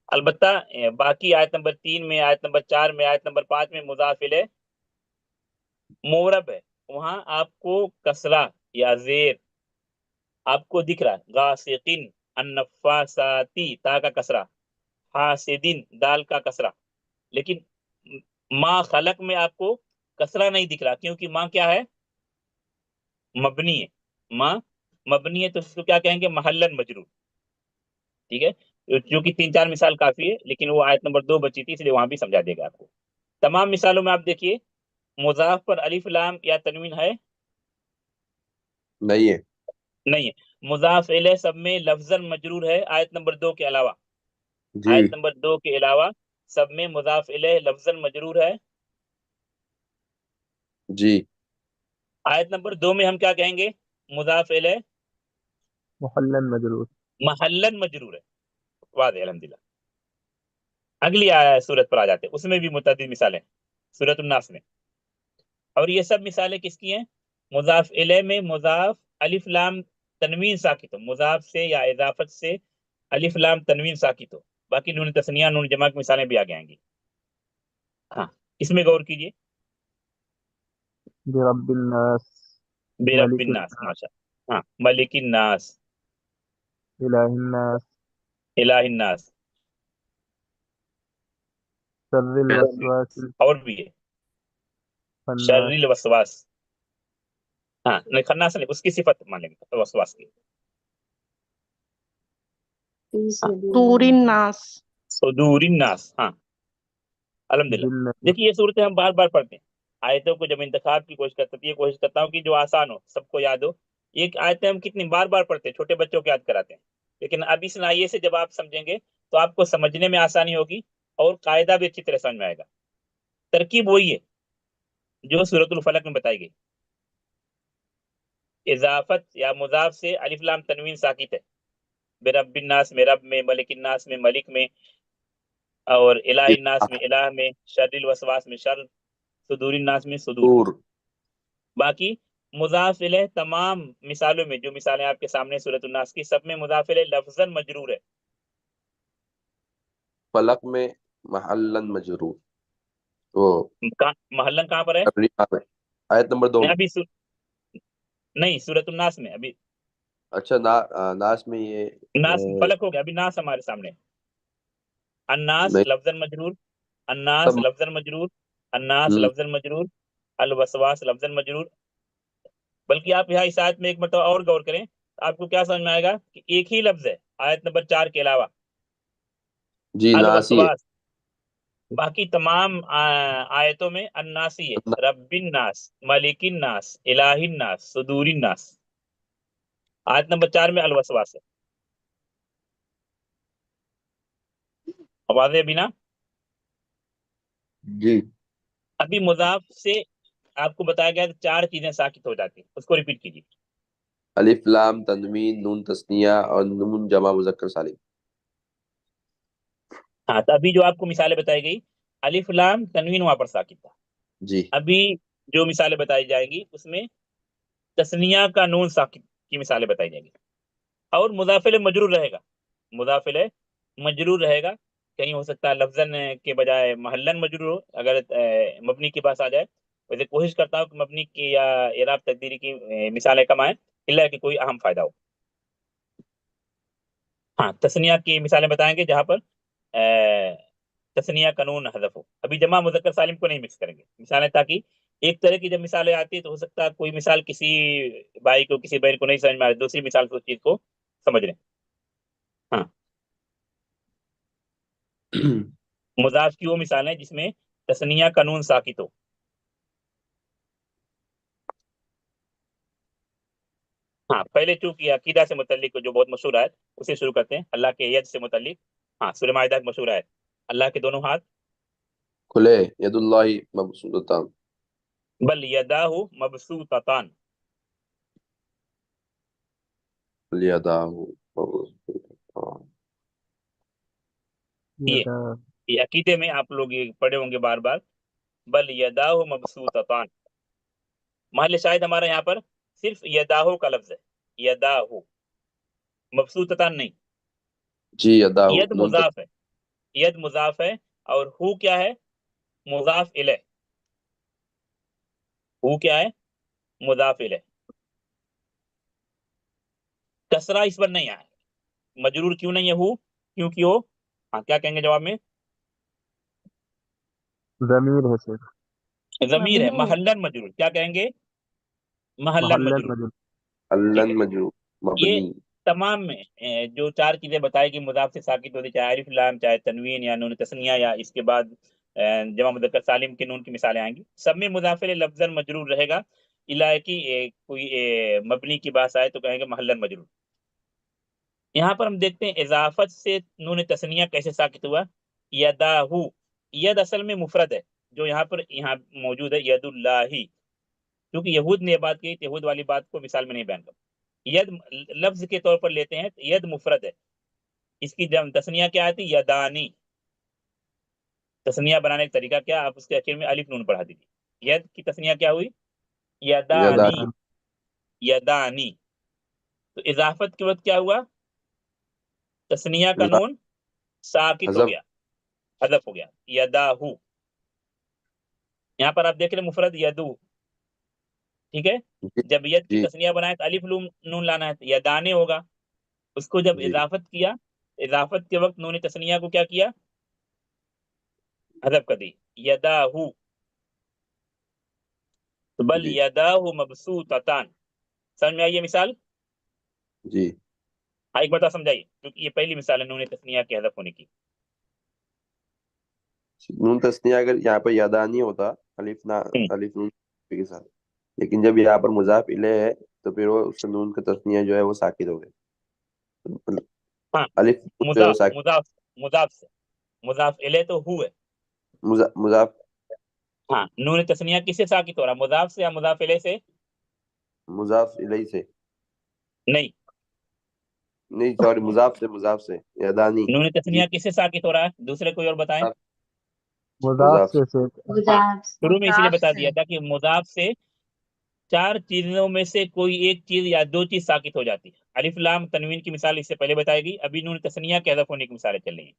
البتہ باقی آیت نمبر 3 میں، آیت نمبر 4 میں، آیت نمبر 5 میں مضاف الیہ مورب ہے، وہاں آپ کو کسرہ یا زیر آپ کو دکھ رہا ہے، غاسقین، النفاساتی، تا کا کسرہ، حاسدین، دال کا کسرہ، لیکن ما خلق میں آپ کو کسرہ نہیں دکھ رہا، کیونکہ ماں کیا ہے؟ مبنی ہے، ماں مبنی ہے، تو اس کو کیا کہیں گے؟ محلن مجرور، ٹھیک ہے۔ جو کہ 3 4 مثال کافی ہے، لیکن وہ آیت نمبر 2 بچی تھی، اس لیے وہاں بھی سمجھا دے گا آپ کو۔ تمام مثالوں میں آپ دیکھیے مضاف پر الف لام یا تنوین ہے؟ نہیں ہے، نہیں ہے۔ مضاف الیہ سب میں لفظاً مجرور ہے، آیت نمبر 2 کے علاوہ، جی، آیت نمبر 2 کے علاوہ سب میں مضاف الیہ لفظاً مجرور ہے۔ جی، آیت نمبر 2 میں ہم کیا کہیں گے؟ مضاف الیہ محلن مجرور۔ محلن مجرور ہے، واضح الحمدللہ۔ اگلی سورت پر آ جاتے ہیں، اس میں بھی متعدد مثالیں، سورت الناس میں، اور یہ سب مثالیں کس کی ہیں؟ مضاف الیہ میں مضاف الف لام تنوین ساکت ہو، مضاف سے یا اضافت سے الف لام تنوین ساکت ہو، باقی نون تثنیہ نون جمع کی مثالیں بھی آگے آئیں گی۔ ہاں اس میں غور کیجیے، برب الناس، برب ملک الناس، الناس، ماشاء اللہ، ہاں، ملک الناس، الہ الناس، الہ الناس، شر الوسواس اور بھی ہے شر الخناس، الوسواس، ہاں نہیں، خناس نہیں، اس کی صفت مان لیں گے وسواس کی، فی ہاں، دور صدور الناس، صدور الناس، ہاں الحمدللہ۔ جنہ، دیکھیے یہ صورتیں ہم بار بار پڑھتے ہیں، آیتوں کو جب انتخاب کی کوشش کرتا یہ کوشش کرتا ہوں کہ جو آسان ہو، سب کو یاد ہو۔ یہ آیتیں ہم کتنی بار بار پڑھتے ہیں، چھوٹے بچوں کو یاد کراتے ہیں، لیکن اب اس ناحیے سے جب آپ سمجھیں گے تو آپ کو سمجھنے میں آسانی ہوگی، اور قاعدہ بھی اچھی طرح سمجھ میں آئے گا۔ ترکیب وہی ہے جو سورۃ الفلق میں بتائی گئی، اضافت یا مضاف سے الف لام تنوین ساکت ہے، برب الناس میں رب میں، ملک الناس میں ملک میں، اور الہ الناس میں الہ میں، شر الوسواس میں شر، صدور الناس میں صدور میں۔ دور، باقی مضاف الیہ تمام مثالوں میں، جو مثالیں آپ کے سامنے سورۃ الناس کی، سب میں مضاف الیہ لفظاً مجرور ہے، फलक में महल्लन मजरूर। वो महल्लन कहाँ पर है? आयत नंबर 2 नहीं, में। अभी नहीं, सूरत नास में। अभी अच्छा नास में ये नास फलक हो गया, अभी नास हमारे सामने। अन्नास नहीं लफ्जन मजरूर, अन्नास सब। लफ्जन मजरूर, अन्नास हम्म, लफ्जन मजरूर, अल वसवास लफ्जन मजरूर। बल्कि आप यहाँ इस आयत में एक मतलब और गौर करें, आपको क्या समझ में आएगा कि एक ही लफ्ज है आयत नंबर 4 के अलावा, जी अल नासी है। वसवास। बाकी तमाम आयतों में अन्नासी है, रब्बिन नास, मालिकिन नास, इलाहिन नास, सुदूरिन नास। आयत नंबर 4 में अल वसवास है। आवाज है बिना? जी अभी मुजाफ से आपको बताया गया कि 4 चीजें साकित हो जाती हैं, उसको रिपीट कीजिए। अलिफ लाम तनवीन नून तस्निया और नून जमा मुजक्कर सालिम। हाँ, तो अभी जो आपको मिसालें बताई गई, अलिफ लाम तनवीन वहां पर साकित था। जी अभी जो मिसालें बताई जाएंगी उसमें तस्निया का नून साकित की मिसालें बताई जाएंगी, और मुदाफिल मजरूर रहेगा। मुदाफिल मजरूर रहेगा, कहीं हो सकता है लफ्जन के बजाय महल्लन मजरूर हो, अगर मबनी के पास आ जाए। वैसे कोशिश करता हूँ कि मबनी की या इराब तकदीरी की मिसालें कम आए, इल्ला कि कोई अहम फायदा हो। हाँ, तस्निया की मिसालें बताएंगे जहां पर तस्निया कानून हज़फ हो। अभी जमा मुज़क्कर सालिम को नहीं मिक्स करेंगे मिसालें, ताकि एक तरह की जब मिसालें आती है तो हो सकता है कोई मिसाल किसी भाई को किसी बहन को नहीं समझ में आ रही, दूसरी मिसाल से उस चीज को समझ रहे हैं। हाँ, मुजाफ की वो मिसालें जिसमें तस्निया कानून साकित हो। हाँ, पहले चूंकि अकीदा से मुतल्लिक जो बहुत मशहूर है उसे शुरू करते हैं, अल्लाह के यद से मुतल्लिक। हाँ, सूरह माइदा की मशहूर है, अल्लाह के दोनों हाथ, खुले यदुल्लाहि मबसूततान। बल यदाहु मबसूततान। यदाहु मबसूततान। ये यदा ये अकीदे में आप लोग ये पढ़े होंगे बार बार, बल यदाहु मबसूततान। महल शायद हमारा यहाँ पर सिर्फ यदाहु का लफ्ज है, यदाहु, मबसूततान नहीं। जी यदाहु यद नून मुजाफ है, यद मुजाफ है, और हु क्या है? मुजाफ इलैह। हु क्या है? मुजाफ इलैह। कसरा इस पर नहीं आया, मजरूर क्यों नहीं है हु? क्योंकि वो, हाँ क्या कहेंगे जवाब में? ज़मीर है सिर्फ। जमीर है, महल्लन मजरूर। क्या कहेंगे? महल्लन मोहल्लन मजरूर। मजरूर। ठीक अल्लन है। मजरूर ये मबनी। तमाम में जो 4 चीजें बताई कि मुदाफ से साकित होती, चाहे अलिफ लाम, चाहे तनवीन या नून तस्निया, या इसके बाद जमा मुदक्कर सालिम के नून की मिसालें आएंगी, सब में मुदाफिल लफ्जन मजरूर रहेगा। इला की कोई मबनी की बात आए तो कहेंगे महल्लन मजरूर। यहाँ पर हम देखते हैं इजाफत से नून तस्निया कैसे साकित हुआ। यदाहु, यद असल में मुफरद है, जो यहाँ मौजूद है यदुल्लाही। क्योंकि यहूद ने बात की, यहूद वाली बात को मिसाल में नहीं बयान कर। यद लफ्ज के तौर पर लेते हैं तो यद मुफरद है, इसकी जब तस्निया क्या आती? यदानी। तस्निया बनाने का तरीका क्या? आप उसके आखिर में अलिफ नून बढ़ा दीजिए। यद की तस्निया क्या हुई? यदानी। यदानी यदानी। तो इजाफत के वक्त क्या हुआ? तस्निया का ला- नून साकित हो हज़फ। गया, हदफ हो गया, यदाहू। यहाँ पर आप देख रहे मुफरद यदू, ठीक है। जी जब यद की जी तस्निया बनाए तो अलिफ नून लाना है, तो यदाने होगा। उसको जब जी इजाफत किया, इजाफत के वक्त नून तस्निया को क्या किया? हदफ कर दी, यदाहू। तो बल जी यदाहू मबसूततान। समझ में आई ये मिसाल? जी। हाँ, एक बार तो समझाइए, क्योंकि ये पहली मिसाल है नून तस्निया के हदफ होने की। नून तस्निया अगर यहाँ पर यदानी होता अलिफ ना हम्म, अलिफ नून के साथ, लेकिन जब यहाँ पर मुजाफ इले है तो फिर वो उसका नून का तस्निया जो है वो साकित हो गया। हाँ, अलिफ जो है वो मुजाफ साकित। मुजाफ मुजाफ से, मुजाफ इले तो हु है। मुजाफ हाँ, नून तस्निया किससे साकित हो रहा? मुजाफ से या मुजाफ इले से? मुजाफ इलही से। नहीं, नहीं सॉरी मुजाफ से यदानी। नून जी तस्निया किससे साकित हो रहा है? दूसरे कोई और बताएं। मुज़ाफ मुजाफ से से हाँ, शुरू में इसीलिए मुजाफ बता से। दिया था कि मुजाफ से 4 चीजों में से कोई एक चीज या 2 चीज साकित हो जाती है। अलिफ लाम तनवीन की मिसाल इससे पहले बताई गई, अभी नून तस्निया के हदफ होने की मिसालें चल रही हैं।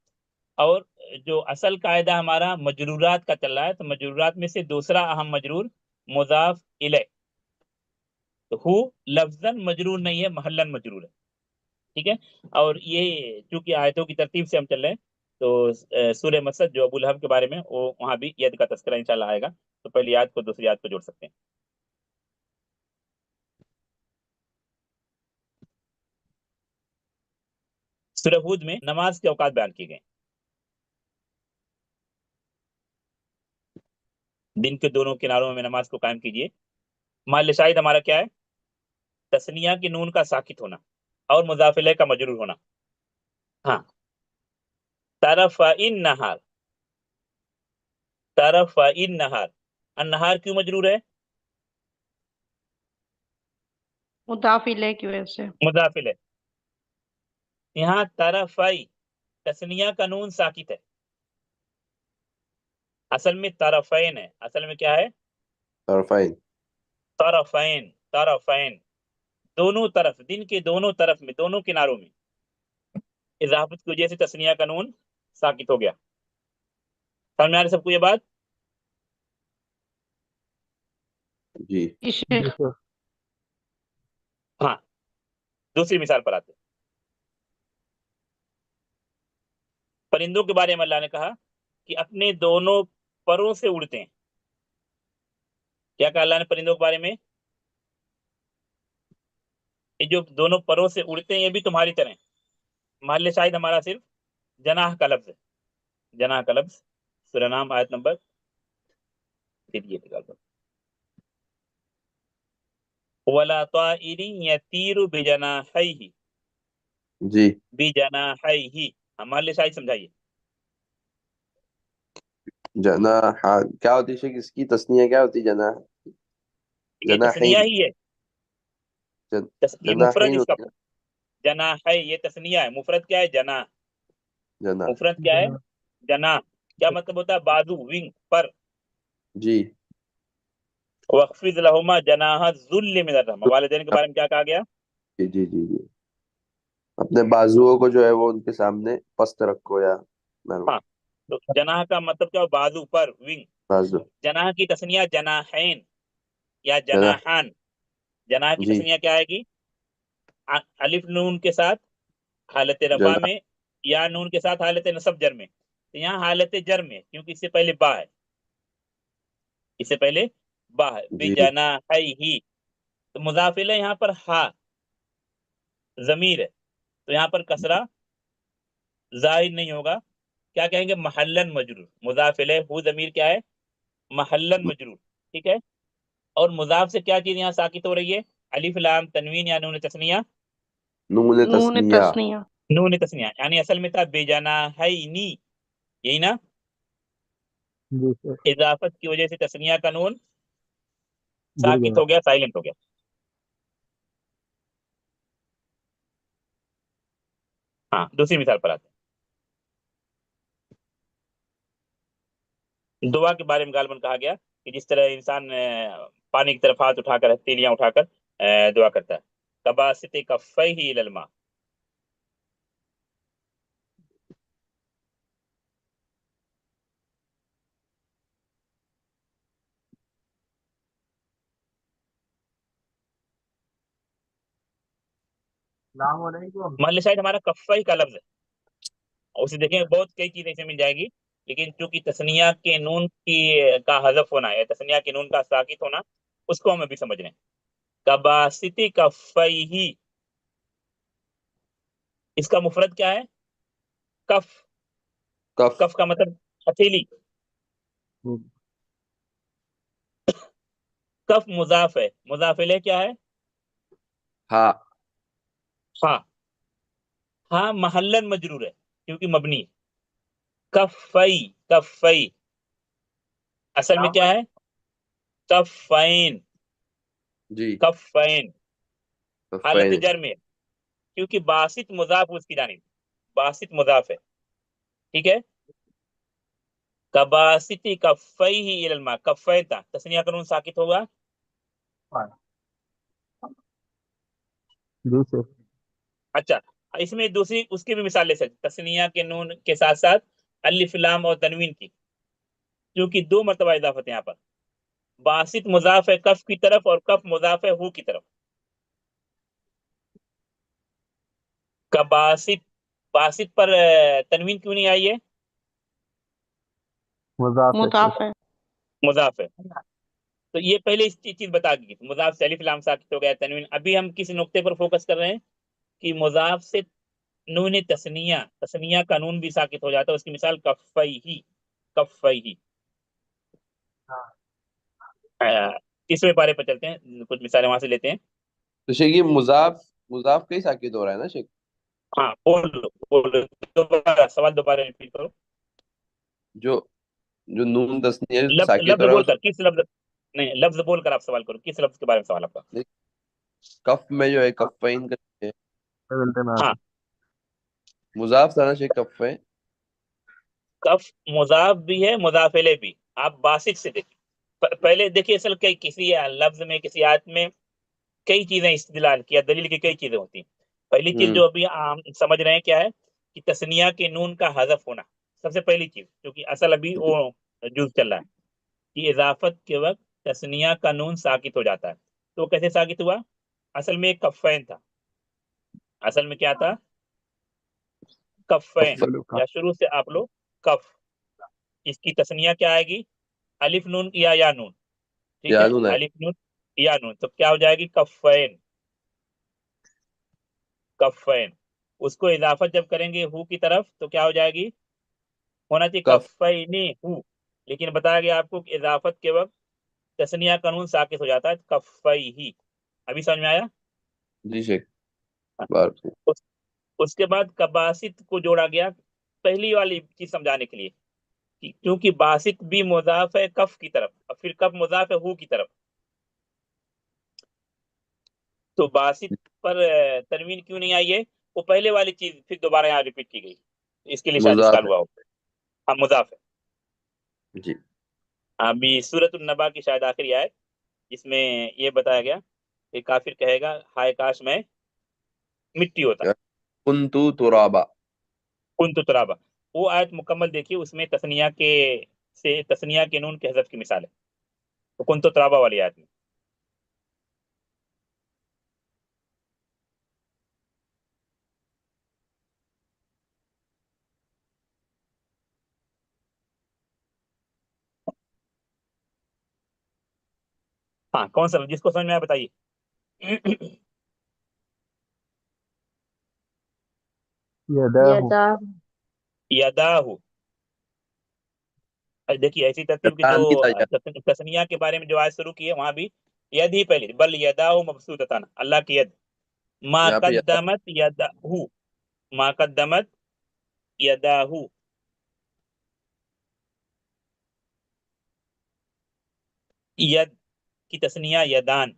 اور جو اصل قاعدہ ہمارا مجرورات کا چل رہا ہے، تو مجرورات میں سے دوسرا اہم مجرور مضاف الیہ، تو ہو لفظاً مجرور نہیں ہے، محلاً مجرور ہے، ٹھیک ہے۔ اور یہ چونکہ آیتوں کی ترتیب سے ہم چل رہے ہیں، تو سورہ مسد جو ابو لہب کے بارے میں، وہ وہاں بھی ید کا تذکرہ انشاءاللہ آئے گا، تو پہلی آیت کو دوسری آیت کو جوڑ سکتے ہیں۔ سورہ ہود میں نماز کے اوقات بیان کیے گئے، دن کے دونوں کناروں میں نماز کو قائم کیجیے۔ محل شاہد ہمارا کیا ہے؟ تثنیہ کی نون کا ساکت ہونا اور مضاف الیہ کا مجرور ہونا۔ ہاں، طرف النہار، طرف النہار، النہار کیوں مجرور ہے؟ مضاف الیہ کی وجہ سے۔ مضاف الیہ۔ یہاں طرفی تثنیہ کا نون ساکت ہے، اصل میں طرفین ہے، اصل میں کیا ہے؟ طرفین، طرفین، طرفین، دونوں طرف، دن کے دونوں طرف میں، دونوں کناروں میں، اضافت کی وجہ سے تثنیہ کا نون ساکت ہو گیا۔ سمجھ میں آ رہی سب کو یہ بات؟ جی جی شیخ۔ جی سر۔ ہاں، دوسری مثال پر آتے ہیں۔ پرندوں کے بارے میں اللہ نے کہا کہ اپنے دونوں پروں سے اڑتے ہیں۔ کیا کہا اللہ نے پرندوں کے بارے میں؟ یہ جو دونوں پروں سے اڑتے ہیں، یہ بھی تمہاری طرح ہیں۔ محل شاہد ہمارا صرف جناح کا لفظ ہے، جناح کا لفظ، سورہ نام آیت نمبر 3۔ وَلَا طَائِرٍ يَطِيرُ بِجَنَاحَيْهِ، جی بِجَنَاحَيْهِ، محل شاہد سمجھائیے۔ جناح کیا ہوتی ہے؟ اس کی تسنیہ کیا ہوتی ہے؟ جناح، یہ تثنیہ جناحین، ہی ہے، یہ مفرد جناحین اس کا، ہوتی ہے جناح ہے، یہ تثنیہ ہے، مفرد کیا ہے؟ جناح، جناح۔ مفرد کیا ہے؟ جناح، کیا مطلب ہوتا ہے؟ بازو، ونگ، پر۔ جی وَخْفِضْ لَهُمَا جَنَاحَ الذُّلِّ مِنَ الرَّحْمَةِ، والدین کے بارے میں کیا کہا گیا؟ جی جی جی جی، اپنے بازوؤں کو جو ہے وہ ان کے سامنے پست رکھو یا نرم ہاں، تو جناح کا مطلب کیا؟ بازو، پر، ونگ۔ بازو۔ جناح کی تثنیہ جناحین یا جناح، جناحان، جناح کی جی تثنیہ کیا آئے گی؟ الف نون کے ساتھ حالت رفع جناح، میں، یا نون کے ساتھ حالت نصب جر میں، تو یہاں حالت جر میں، کیونکہ اس سے پہلے با ہے، اس سے پہلے با ہے، جی بجناحیہ، تو مضاف الیہ یہاں پر ہا ضمیر ہے، تو یہاں پر کسرہ ظاہر نہیں ہوگا، کیا کہیں گے؟ محلن مجرور، مضاف الیہ ہو ضمیر کیا ہے؟ محلن مجرور، ٹھیک ہے۔ اور مضاف سے کیا چیز یہاں ساکت ہو رہی ہے؟ الف لام تنوین یا نون تثنیہ، نون نون تسنیہ، تسنیہ۔ نون تثنیہ، یعنی اصل میں تھا بجناحینی، یہی نا؟ جی سر، اضافت کی وجہ سے تثنیہ کا نون گر ساکت گیا۔ ہو گیا، سائلنٹ ہو گیا۔ ہاں، دوسری مثال پر آتے ہیں۔ دعا کے بارے میں غالباً کہا گیا کہ جس طرح انسان پانی کی طرف ہاتھ اٹھا کر، ہتھیلیاں اٹھا کر دعا کرتا ہے، کباسط کفیہ الی الماء، السلام علیکم۔ محل شاہد ہمارا کفیہ کا لفظ ہے، اسے دیکھیں بہت کئی چیزیں سے مل جائے گی، لیکن چونکہ تثنیہ کے نون کی کا حذف ہونا ہے، تثنیہ کے نون کا ساکت ہونا، اس کو ہم ابھی سمجھ رہے ہیں۔ کباسط کفیہ، اس کا مفرد کیا ہے؟ کف، کف، کف کا مطلب ہتھیلی، کف مضاف ہے، مضاف الیہ کیا ہے؟ ہاں ہاں، ہاں محلن مجرور ہے کیونکہ مبنی ہے۔ کفی، کفی، اصل میں کیا ہے؟ کفین، جی کفین، حالت کفین، جر میں ہے، کیونکہ باسط مضاف اس کی جانب، باسط مضاف ہے، ٹھیک ہے۔ کباسط کفیہ الی الماء، کفین تھا، تثنیہ کا نون ساکت ہوگا۔ جی سر۔ اچھا، اس میں دوسری اس کی بھی مثال لے سکتے، تثنیہ کے نون کے ساتھ ساتھ الف لام اور تنوین کی، کیونکہ دو مرتبہ اضافت ہے یہاں پر. باسط مضاف ہے کف کی طرف اور کف مضاف ہے ہو کی طرف. باسط، باسط پر تنوین کیوں نہیں آئی ہے؟ مضاف ہے مضاف ہے. مضاف ہے. تو یہ پہلے اس چیز بتا دی تھی، مضاف سے الف لام ساکت ہو گیا تنوین. ابھی ہم کس نقطے پر فوکس کر رہے ہیں کہ مضاف سے نون تسنیہ، تسنیہ کا نون بھی ساکت ہو جاتا ہے. اس کی مثال کفیہ، کفیہ. تیسرے پارے پر چلتے ہیں، کچھ مثالیں وہاں سے لیتے ہیں. تو شیخ یہ مضاف مضاف کئی ساکت ہو رہا ہے نا شیخ؟ ہاں بول دوبارہ سوال دوبارہ ریپیٹ کرو. جو جو نون تسنیہ جو لفظ ساکت لفظ ہو رہا بول ہے کر، کس لفظ، نہیں لفظ بول کر آپ سوال کرو، کس لفظ کے بارے میں سوال آپ کا؟ کف میں جو ہے کفین کا ہے، ہاں مضاف تھا نا شیخ کفین. کف مضاف بھی ہے، مضاف الیہ بھی. آپ باسط سے دیکھیں. پہلے دیکھیے اصل کسی لفظ میں، کسی آیت میں کئی چیزیں استدلال کیا، دلیل کی کئی چیزیں ہوتی ہیں. پہلی چیز جو ابھی عام سمجھ رہے ہیں کیا ہے کہ تثنیہ کے نون کا حذف ہونا، سب سے پہلی چیز، کیونکہ اصل ابھی وہ جز چل رہا ہے کہ اضافت کے وقت تثنیہ کا نون ساکت ہو جاتا ہے. تو کیسے ساکت ہوا؟ اصل میں ایک کفین تھا. اصل میں کیا تھا؟ کفین. یا شروع سے آپ لوگ کف، اس کی تثنیہ کیا آئے گی؟ الف نون یا نون. ٹھیک ہے، یا نون ہے. الف نون یا نون. تو کیا ہو جائے گی؟ کفین، کفین. اس کو اضافت جب کریں گے ہو کی طرف تو کیا ہو جائے گی؟ ہونا چاہیے کف. کفینی ہو، لیکن بتایا گیا آپ کو کہ اضافت کے وقت تثنیہ قانون ساکت ہو جاتا ہے کفیہ. ابھی سمجھ میں آیا؟ جی شیخ بار. اس اس کے بعد کباسط کو جوڑا گیا پہلی والی چیز سمجھانے کے لیے کیونکہ باسط بھی مضاف ہے کف کی طرف اور پھر کف مضاف ہے ہو کی طرف. تو باسط پر تنوین کیوں نہیں آئی ہے؟ وہ پہلے والی چیز پھر دوبارہ یہاں ریپیٹ کی گئی، اس کے لیے شاید مضاف اشکال ہوا ہو. ہاں مضاف ہے. ہے جی. ابھی سورۃ النبا کی شاید آخری آیت جس میں یہ بتایا گیا کہ کافر کہے گا ہائے کاش میں مٹی ہوتا، کنتو ترابا. کنت ترابا. وہ آیت مکمل دیکھیے، اس میں تثنیہ کے نون کے حذف کی مثال ہے. تو کنت ترابا والی آیت میں ہاں کون سا جس کو سمجھ میں آیا بتائیے. یداہ یدا یداہ. دیکھیے ایسی ترتیب کی جو نہیں تھا یا. تثنیہ کے بارے میں جو آیت شروع کی ہے وہاں بھی ید ہی پہلے، بل یداہ مبسوطتان، اللہ کی ید. ما یہاں پہ قدمت یداہ، ما قدمت یداہ. ید کی تثنیہ یدان،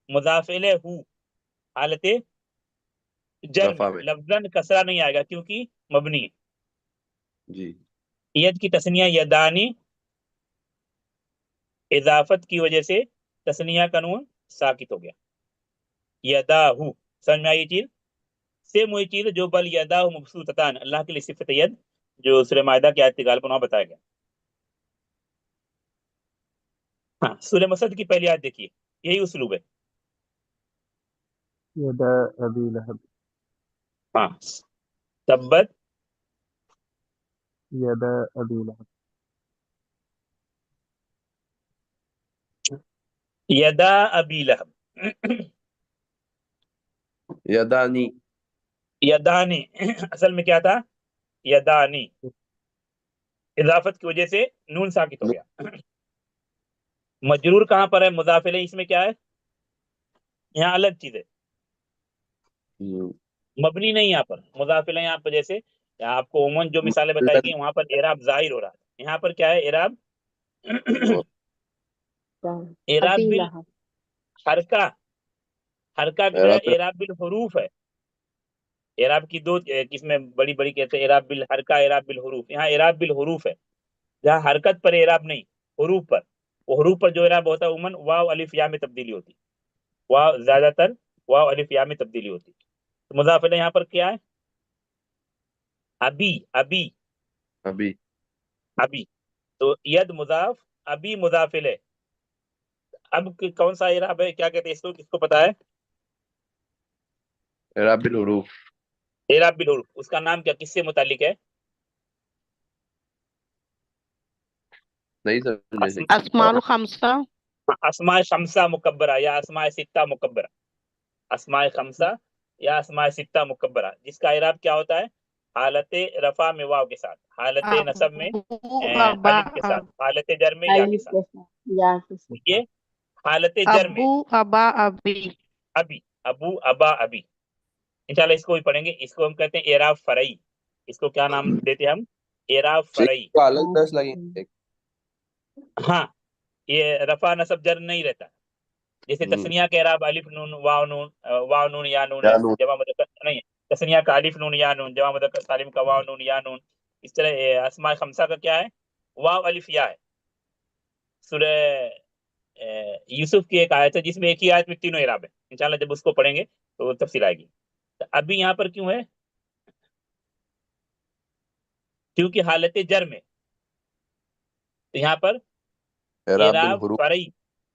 مضاف الیہ ہو، حالت جر میں رفع میں. لفظاً کسرہ نہیں آئے گا کیونکہ مبنی ہے. جی. ید کی تثنیہ یدانی، اضافت کی وجہ سے تثنیہ کا نون ساکت ہو گیا. یداہ. سمجھ میں آئی یہ چیز؟ سیم وہی چیز جو بل یداہ مبسوطتان، اللہ کے لیے صفت ید جو سورہ مائدہ کی آیت کے غالب وہاں بتایا گیا. ہاں سورہ مسد کی پہلی آیت دیکھیے، یہی اسلوب ہے. یدا ابی لہب، ہاں تبت یدا ابی لہب. یدا ابی لہب. یدانی. یدانی اصل میں کیا تھا؟ یدانی. اضافت کی وجہ سے نون ساکت ہو گیا. مجرور کہاں پر ہے؟ مضاف الیہ. اس میں کیا ہے؟ یہاں الگ چیز ہے، مبنی نہیں. یہاں پر مضاف الیہ، یہاں پر جیسے آپ کو عموماً جو مثالیں بتائی گئی وہاں پر اعراب ظاہر ہو رہا ہے، یہاں پر کیا ہے؟ اعراب اعراب ابی بال لہب. حرکہ، حرکہ کی بجائے اعراب بالحروف ہے. اعراب کی دو قسمیں میں بڑی بڑی کہتے ہیں، اعراب بالحرکہ، اعراب بالحروف. یہاں اعراب بالحروف ہے، جہاں حرکت پر اعراب نہیں، حروف پر. وہ حروف پر جو اعراب ہوتا ہے عموماً واو الف یا میں تبدیلی ہوتی، واو زیادہ تر واو الف یا میں تبدیلی ہوتی. تو مضاف الیہ یہاں پر کیا ہے؟ ابی. ابی अभी अभी। तो यद मुजाफ, अभी मुजाफ इलैह। अब कौन सा इराब है, क्या कहते हैं इसको, किसको पता है? इराब बिल हुरूफ। इराब बिल हुरूफ, उसका नाम क्या, किससे मुतालिक है? नहीं समझे अस, थे। अस्माउल खमसा। अस्माए शमसा मुकब्बरा या अस्माए सित्ता मुकब्बरा। अस्माए खमसा या अस्माए सित्ता मुकब्बरा, जिसका इराब क्या होता है? हालत रफा में वाव के साथ, हालत नसब में अबू अबा अलिफ के साथ, हालत जर में या के अलिफ साथ। के साथ, या के साथ। ये हालत जर में अबू अबा अबी। अभी, अबू अबा अभी। इंशाल्लाह इसको भी पढ़ेंगे। इसको हम कहते हैं एराब फरई। इसको क्या नाम देते हैं हम? एराब शेख फरई। को अलग दर्स लगेंगे। हाँ, ये रफा नसब जर नहीं रहता। जैसे तस्निया के एराब अलिफ नून वाव नून, वाव नून या नून है, जानू। जमा मुदक्कर नहीं है। तस्निया का अलिफ नून या नून, जमा मुदक्कर सालिम का वाव नून या नून। इस तरह अस्मा खमसा का क्या है? वाव अलिफ या है। सूरह यूसुफ की एक आयत है जिसमें एक ही आयत में तीनों इराब है। इंशाल्लाह जब उसको पढ़ेंगे तो तफसील आएगी। तो अभी यहाँ पर क्यों है? क्योंकि हालत जर में। तो यहाँ पर इराब बिल एराब हुरूफ। फरई,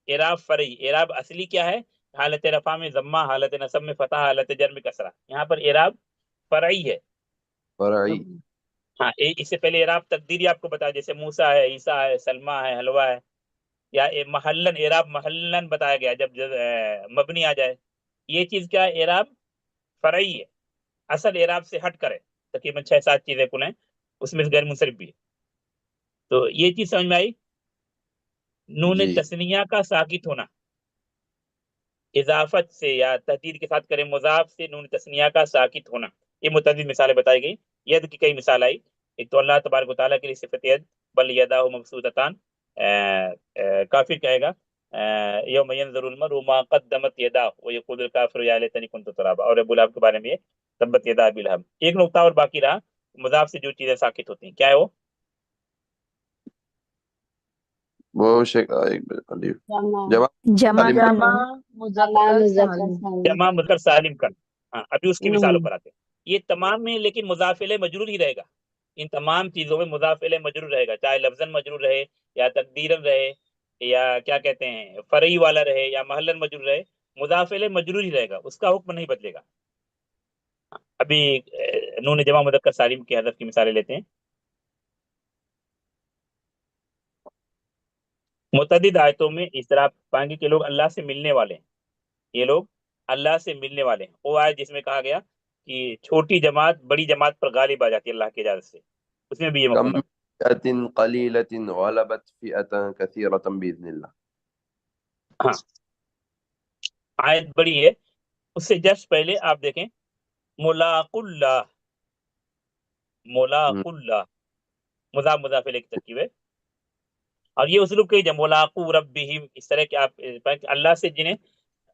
एराब फरई। एराब असली क्या है? हालत रफा में जम्मा, हालत नसब में फतह, हालत जर में कसरा। यहाँ पर एराब फरई है। फरई। हाँ, इससे पहले एराब तकदीरी आपको बताया, जैसे मूसा है, ईसा है, सलमा है, हलवा है। या महल्लन, एराब महल्लन बताया गया जब मबनी आ जाए। ये चीज क्या है? एराब फरई है, असल एराब से हट कर है। तकरीबन 6-7 चीजें कुल हैं, उसमें से गैर मुनसरिफ भी है। तो ये चीज समझ में आई। नून जी। तस्निया का साकित होना, इजाफत से या तहदीद के साथ करें मुजाफ से नून तस्निया का साकित होना। ये मुतअद्दिद मिसालें बताई गई। यद की कई मिसाल आई। एक तो अल्लाह तबारक व तआला के लिए सिफत यद, बल यदाहु मबसूततान। काफिर कहेगा यौम यंज़ुरुल मरउ मा क़द्दमत यदाहु व यक़ूलुल काफ़िरु या लैतनी कुन्तु तुराबा। और अबू लहब के बारे में ये तब्बत यदा अबी लहब। एक नुकता और बाकी रहा, मुजाफ से जो चीजें साकित होती हैं, क्या है वो? वो शेख एक मिनट, अलीफ जमा जमा जमा सालिम का जमा नून। जमा मुजक्कर मुजक्कर सालिम। सालिम जमा मुज़क्कर सालिम का। हाँ, अभी उसकी मिसालों नून। पर आते हैं। ये तमाम में लेकिन मुज़ाफ़ इलैह मजरूर ही रहेगा। इन तमाम चीजों में मुज़ाफ़ इलैह मजरूर रहेगा, चाहे लफ्ज़न मजरूर रहे या तकदीरन रहे या क्या कहते हैं फरई वाला रहे या महल्लन मजरूर रहे, मुज़ाफ़ इलैह मजरूर ही रहेगा, उसका हुक्म नहीं बदलेगा। अभी नून जमा मुज़क्कर सालिम के हज़फ की मिसालें लेते हैं। मुतअद्दिद आयतों में इस तरह आप पाएंगे कि लोग अल्लाह से मिलने वाले हैं। ये लोग अल्लाह से मिलने वाले हैं। वो आयत जिसमें कहा गया कि छोटी जमात बड़ी जमात पर गालिब आ जाती है अल्लाह की इजाजत से, उसमें भी ये कम मफहूम है। फिअतिन कलीलतिन गलबत फिअतन कसीरतन बिइज़निल्लाह। हाँ, आयत बड़ी है। उससे जस्ट पहले आप देखें मुलाकुल्लाह, मुलाकुल्लाह मुजाफ मुजाफ इलैह की तरकीब है। और ये उसलूब कही जाए मुलाकू रब्बिहिम, इस तरह के आप पाएं कि अल्लाह से जिन्हें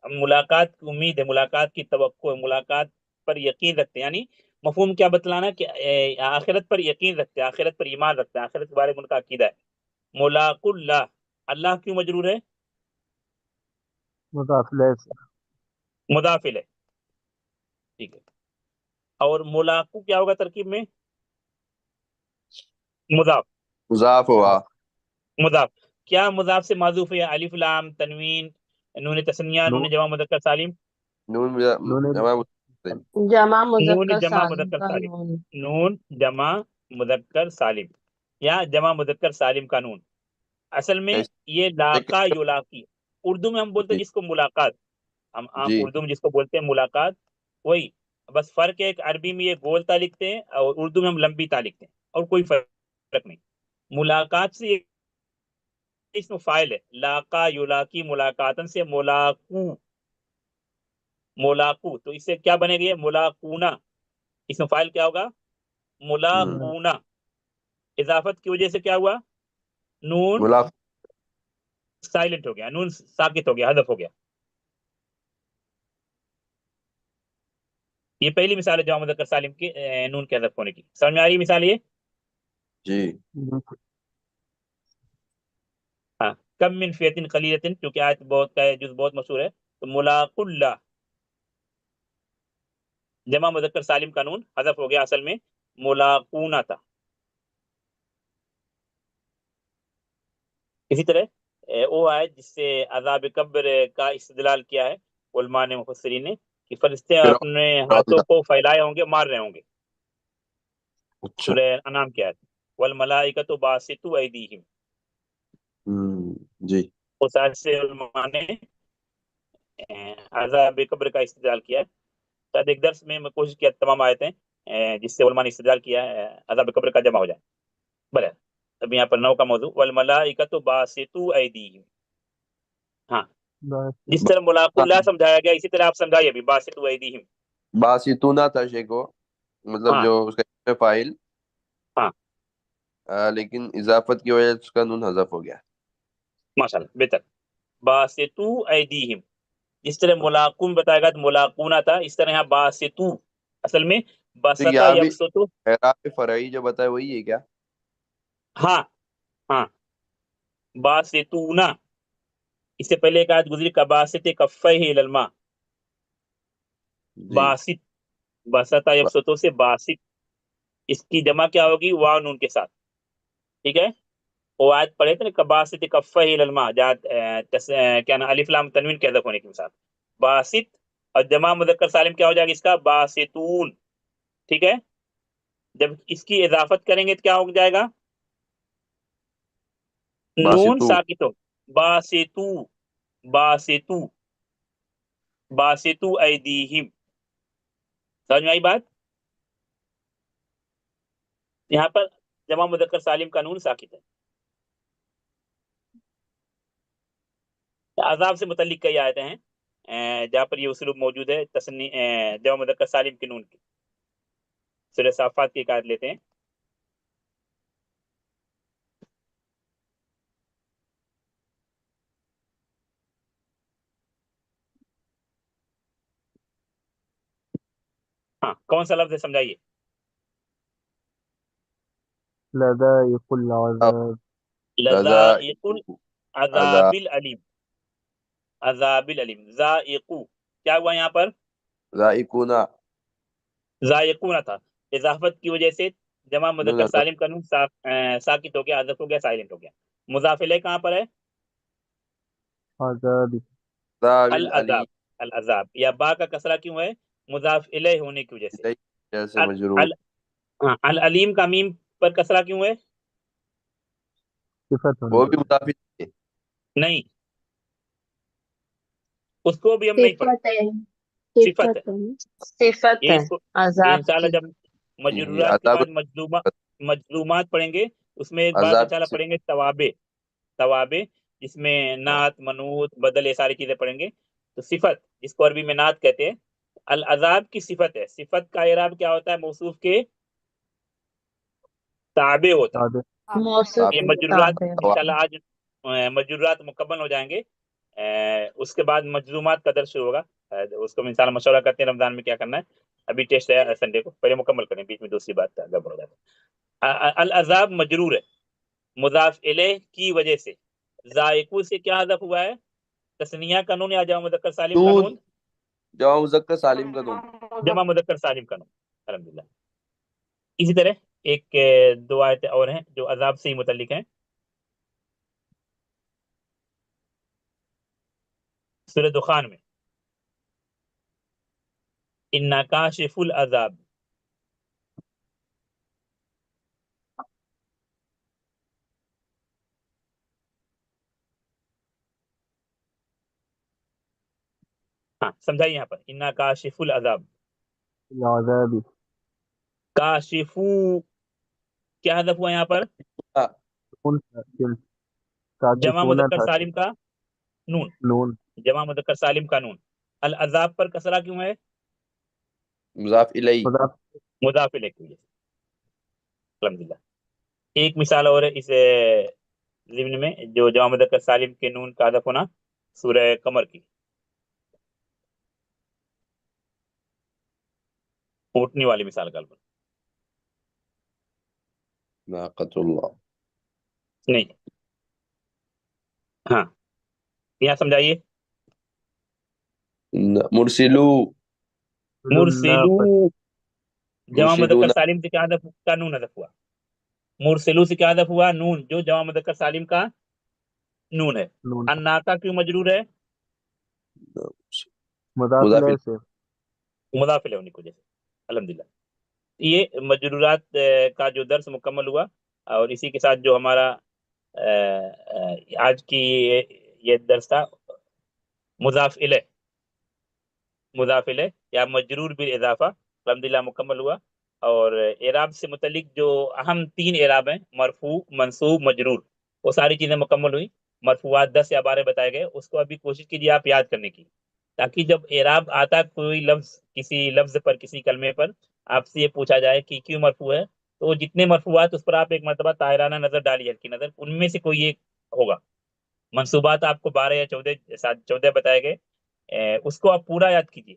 मुलाकात की उम्मीद है, मुलाकात की तवक्को है, मुलाकात पर यकीन रखते हैं। यानी मफहूम क्या बतलाना कि आखिरत पर यकीन रखते हैं, आखिरत पर ईमान रखते हैं, आखिरत के बारे में उनका अकीदा है। मुलाकुल्लाह, अल्लाह क्यों मजरूर है? मुदाफ इलैह से। मुदाफिल है, ठीक है। और मुलाकू क्या होगा तरकीब में? मुदाफ, मुजाफ हुआ। मुदाफ। क्या मुदाफ से माजूफ है? अलिफ लाम तनवीन, नून तस्निया, नून नून जमा मुदक्कर सालिम। नून नून जमा मुतक़द्दिम। जमा नून मुजक्कर जमा सालिम मुदक्कर का सालिम, नून। नून जमा मुदक्कर सालिम या जमा मुदक्कर सालिम का नून। असल में ये लाका युलाकी, उर्दू में हम बोलते हैं जी जिसको मुलाकात, हम आम जी उर्दू में जिसको बोलते हैं मुलाकात, वही। बस फर्क है, एक अरबी में ये गोल ता लिखते हैं और उर्दू में हम लंबी ता लिखते हैं, और कोई फर्क नहीं। मुलाकात से ये इसमें फाइल है, लाका युलाकी मुलाकातन से मुलाकू, मुलाकू। तो इससे क्या बनेगा? ये मुलाकूना, इसमें फाइल क्या होगा? हम्म। मुलाकूना। इजाफत की वजह से क्या हुआ? नून मुलाफ साइलेंट हो गया, नून साकित हो गया, हदफ हो गया। ये पहली मिसाल है जमा मुज़क्कर सालिम के नून के हदफ होने की। समझ में आ रही मिसाल ये? जी हाँ, कम मिन फियतिन कलीलतिन, क्योंकि आयत बहुत का है, जुज बहुत मशहूर है। तो मुलाकुल्ला जमा मुज़क्कर सालिम का नून हदफ हो गया, असल में मुलाकूना था। इसी तरह वो आयत जिससे अजाब कब्र का इस्तेदलाल किया है उलमा ने मुफस्सिरीन ने कि फरिश्ते फिर अपने हाथों को फैलाए होंगे, मार रहे होंगे। अच्छा। सूरह अनाम की आयत, वल मलाइकतु बासितु ऐदीहिम। जी। उस आयत से उलमा ने अजाब कब्र का इस्तेदलाल किया है। शायद एक दर्स में मैं कोशिश किया तमाम आयतें जिससे उलमा ने इस्तेदलाल किया है अजाब कब्र का जमा हो जाए। बल अब यहाँ पर नौ का मौजू वल मलाइकतु बासितु ऐदीहिम। हाँ, बस जिस तरह मुलाकुल्ला समझाया गया इसी तरह आप समझाइए अभी बासितु ऐदीहिम। बासितूना था शेखो, मतलब हाँ जो उसका इसमें फाइल, हाँ, लेकिन इजाफत की वजह से उसका नून हज़फ हो गया। माशाल्लाह बेहतर। बासितु ऐदीहिम, जिस तरह मुलाकुन बताएगा तो मुलाकुना था, इस तरह यहाँ बासितु असल में तो बसता यहाँ भी यबसुतु। एराब फरई जो बताए वही है क्या? हाँ हाँ, बासितूना, इससे पहले एक आयत गुजरी कबासित कफ़ैहि इलल मा। जी। बासित, बसता यबसुतु से बासित, इसकी जमा क्या होगी? वाव नून के साथ। ठीक है, वो आयत पढ़े थे ना कबासित कफ़ैहि इलल मा, क्या ना अलिफ लाम तनवीन के हज़फ होने के साथ बासित, और जमा मुज़क्कर सालिम क्या हो जाएगा इसका? बासितून। ठीक है, जब इसकी इजाफत करेंगे तो क्या हो जाएगा? नून बासितू। साकितो, बासितू, बासितू, बासितू ऐदीहिम। समझ में आई बात? यहाँ पर जमा मुज़क्कर सालिम का नून साकित है। अजाब से मुतल्लिक कई आयतें हैं जहाँ पर ये उसलूब मौजूद है, जमा मुज़क्कर सालिम के नून की। सूरह साफ़ात की एक आयत लेते हैं। हाँ, कौन सा लफ्ज है समझाइए? लदाइकुल अब अज़ाब। रजा लज़ाइकुल अजा अज़ाबिल अलीम, अज़ाबिल अलीम, ज़ाइकु क्या हुआ यहाँ पर? राइकुना ज़ाइकुना था, इजाफत की वजह से जमा नून मुज़क्कर हज़फ सालिम का नून साकित हो गया, हज़फ हो गया, साइलेंट हो गया। मुज़ाफ इलैह कहाँ पर है? अज़ाब। अल राविल अली अज़ाब, अल अज़ाब, या बा का कसरा क्यों है? मुज़ाफ इलैह होने की वजह से। जैसे अल मजरूर। अल हाँ, अल अलीम का मीम पर कसरा क्यों है? सिफत होने वो की भी वजह मुताफिक है। नहीं, उसको भी हम नहीं पढ़े, सिफत है, सिफत है। सिफत है, सिफत ये है इसको अजाब इंशाल्लाह की। जब जी मजरूरात के अजाब बाद मजलूमात पढ़ेंगे उसमें एक बात अजाब इंशाल्लाह से पढ़ेंगे, तवाबे, तवाबे जिसमें हाँ। नात, मनूत, बदल, ये सारी चीजें पढ़ेंगे। तो सिफत जिसको अरबी में नात कहते हैं, अल अजाब की सिफत है। सिफत का इराब क्या होता है? मौसूफ के ताबे होता है। ताबे। मौसूफ ये के मजरूरात ताबे होता इंशाल्लाह आज मजरूरात मुकम्मल हो जाएंगे। उसके बाद मजलूमात का दर्स शुरू होगा। उसको हम इंशाल्लाह मशवरा करते हैं रमजान में क्या करना है। अभी टेस्ट है संडे को, पहले मुकम्मल करें, बीच में दूसरी बात गड़बड़ हो जाता है। अल अजाब मजरूर है मुजाफ इलैह की वजह से। जायकू से क्या हदफ हुआ है? तस्निया कानून या जमा मुजक्कर सालिम नून कानून? जमा मुज़क्कर सालिम का नून। जमा मुजक्कर सालिम कानून, अल्हम्दुलिल्लाह। इसी तरह एक दो आयतें और हैं जो अजाब से ही मुतल्लिक हैं। सूरह दुखान में इन्ना काशिफुल अजाब, हाँ समझाइए यहाँ पर इन्ना काशिफुल अजाब। अज़ाब। काशिफू क्या हदफ हुआ यहाँ पर? हाँ, नून साकिन। जमा साकितूना मुजक्कर था। सालिम का नून, नून। जमा मुजक्कर सालिम का नून। अल अजाब पर कसरा क्यों है? मुज़ाफ इलैहि। मुज़ाफ। मुदाफ इलैह की वजह से। अल्हम्दुलिल्लाह। एक मिसाल और है इस ज़िम्न में जो जमा मुजक्कर सालिम के नून का हदफ होना, सूरह कमर की ऊँटनी वाली मिसाल का नाक़तुल्लाह। नहीं। हाँ, यहाँ समझाइए। मुरसिलू मुरसिलू, जमा मुजक्कर मुरसिलूना सालिम से क्या हदफ का नून हदफ हुआ? मुरसिलू से क्या हदफ हुआ? नून, जो जमा मुजक्कर सालिम का नून है। नून अन्नाका क्यों मजरूर है? मुदाफ मुदाफ इलैह से मुदाफिल होने की वजह से। अल्हम्दुलिल्लाह, ये मजरूरात का जो दर्स मुकम्मल हुआ, और इसी के साथ जो हमारा आज की ये दर्स था मुजाफ इलैह, मुजाफ इलैह या मजरूर बिल इजाफा, अल्हम्दुलिल्लाह मुकम्मल हुआ। और एराब से मुतलिक जो अहम 3 एराब हैं, मरफू, मंसूब, मजरूर, वो सारी चीज़ें मुकम्मल हुई। मरफूआत 10 या 12 बताए गए, उसको अभी कोशिश कीजिए आप याद करने की, ताकि जब एराब आता कोई लफ्ज किसी लफ्ज पर, किसी कलमे पर, आपसे ये पूछा जाए कि क्यों मरफू है, तो जितने मरफूआत उस पर आप एक मरतबा तायराना नजर डालिए, हल्की नजर, उनमें से कोई एक होगा। मंसूबात आपको 12 या 14 बताए गए, उसको आप पूरा याद कीजिए,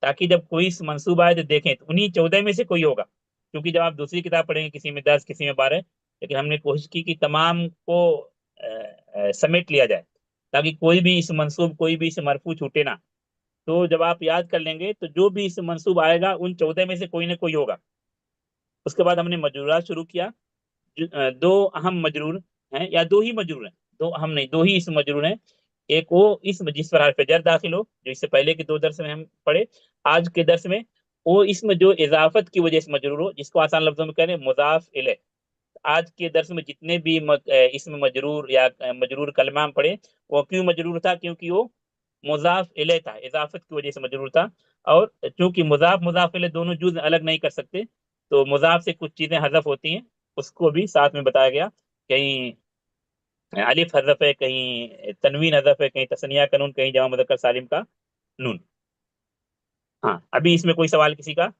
ताकि जब कोई मंसूबा आए तो देखें तो उन्हीं 14 में से कोई होगा। क्योंकि जब आप दूसरी किताब पढ़ेंगे, किसी में 10, किसी में 12, लेकिन हमने कोशिश की कि तमाम को समेट लिया जाए, ताकि कोई भी इस मंसूब, कोई भी इस मरफू छूटे ना। तो जब आप याद कर लेंगे तो जो भी इस मंसूब आएगा उन 14 में से कोई ना कोई होगा। उसके बाद हमने मजरूरात शुरू किया। दो अहम मजरूर हैं, या दो ही मजरूर हैं, दो अहम नहीं, दो ही इसम मजरूर हैं। एक वो इसम जिस पर हर्फ जर दाखिल हो, जो इससे पहले के 2 दर्स में हम पढ़े। आज के दर्स में वो इसम जो इजाफत की वजह से मजरूर हो, जिसको आसान लफ्जों में कह रहे हैं मुजाफ इलैह। आज के दर्स में जितने भी इसम मजरूर या मजरूर कलमा हम पढ़े, वो क्यों मजरूर था? क्योंकि वो मुजाफ इलैह था, इजाफत की वजह से मजरूर था। और चूंकि मुजाफ मुजाफ इलैह दोनों जुज अलग नहीं कर सकते, तो मुजाफ से कुछ चीजें हज़फ होती हैं, उसको भी साथ में बताया गया। कहीं अलिफ हज़फ है, कहीं तनवीन हज़फ है, कहीं तस्निया का नून, कहीं जमा मुज़क्कर सालिम का नून। हाँ, अभी इसमें कोई सवाल किसी का?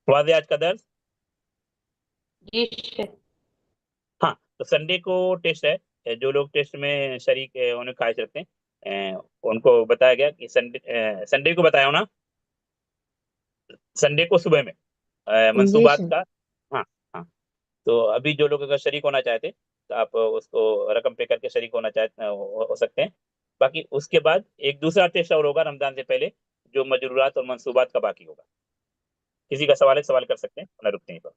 वाज़ेह आज का दर्स? जी शेख। हाँ, तो संडे को टेस्ट है। जो लोग टेस्ट में शरीक होने की ख्वाहिश रखते हैं, उनको बताया गया कि संडे को बताया हो ना, संडे को सुबह में जी मंसूबात शेख। का। हाँ, हाँ, तो अभी जो लोग अगर शरीक होना चाहते हैं, तो आप उसको रकम पे करके शरीक होना चाहते हो सकते हैं। बाकी उसके बाद एक दूसरा टेस्ट और होगा रमजान से पहले, जो मजरूरात और मंसूबात का बाकी होगा। किसी का सवाल है, सवाल कर सकते हैं, वरना रुकते हैं पर।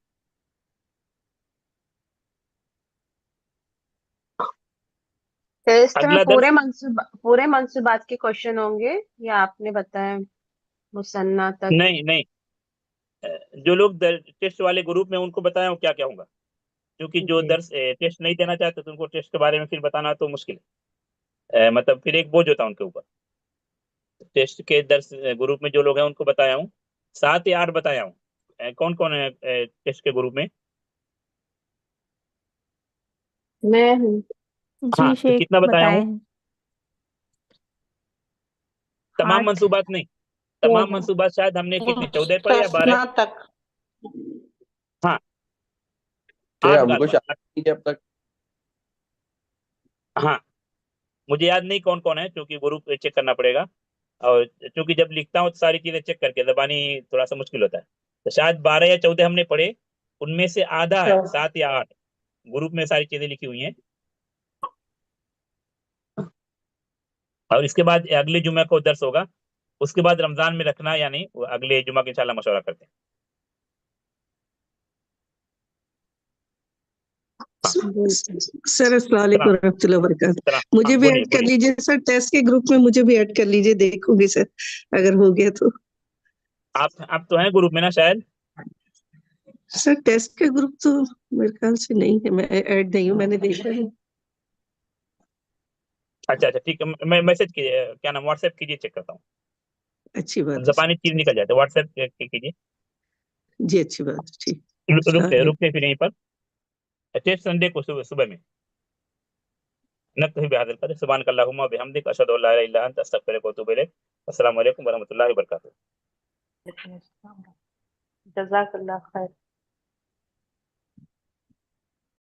टेस्ट में अगला दर्स, पूरे मंसूबात के क्वेश्चन होंगे, या आपने बताया मुसन्ना तक? नहीं नहीं, जो लोग टेस्ट वाले ग्रुप में, उनको बताया हूँ क्या क्या होगा। क्योंकि जो जी। दर्स टेस्ट नहीं देना चाहते, तो उनको टेस्ट के बारे में फिर बताना तो मुश्किल है। मतलब फिर एक बोझ होता है उनके ऊपर। टेस्ट के दर्स ग्रुप में जो लोग हैं उनको बताया हूँ, 7 या 8 बताया हूँ। कौन कौन है टेस्ट के ग्रुप में? मैं हूँ। हाँ, जी तो शेख कितना बताया बताए हूँ? हैं। तमाम 8। मंसूबात नहीं, तमाम मंसूबात शायद हमने कितने 14 पढ़े या 12? मुस्तस्ना तक। हाँ, ठीक है, 8 हमको गालबा। शायद नहीं है अब तक। हाँ, मुझे याद नहीं कौन कौन है, क्योंकि ग्रुप चेक करना पड़ेगा। और क्योंकि जब लिखता हूँ तो सारी चीजें चेक करके, जबानी थोड़ा सा मुश्किल होता है। तो शायद 12 या 14 हमने पढ़े, उनमें से आधा है, 7 या 8 ग्रुप में सारी चीजें लिखी हुई हैं। और इसके बाद अगले जुमे को दर्स होगा। उसके बाद रमजान में रखना या नहीं, वो अगले जुमा के इंशाल्लाह मशवरा करते हैं। सर अस्सलाम वालेकुम सलाम, रहमतुल्लाहि व बरकातहू। सलाम। मुझे हाँ, भी बोलिए ऐड कर बोलिए। लीजिए सर, टेस्ट के ग्रुप में मुझे भी ऐड कर लीजिए, देखूंगी सर अगर हो गया तो। आप तो हैं ग्रुप में ना शायद? सर टेस्ट के ग्रुप तो मेरे ख्याल से नहीं है, मैं ऐड नहीं हूँ, मैंने देखा है। अच्छा अच्छा, ठीक है, मैं मैसेज कीजिए, क्या नाम, व्हाट्सएप कीजिए, चेक करता हूँ। अच्छी बात है जबानी चीज निकल जाते, व्हाट्सएप कीजिए। जी, अच्छी बात है, ठीक। अस्सलाम वालेकुम। रुकते फिर यहीं पर। टेस्ट संडे को सुबह सुबह में। नक्तफी बिहादिल कदर, सुब्हानक अल्लाहुम्मा व बिहम्दिक, अशहदु अल्ला इलाहा इल्ला अंत, अस्तगफिरुका व अतूबु इलैक। अस्सलामु अलैकुम व रहमतुल्लाहि व बरकातुहू। जज़ाकल्लाह खैर।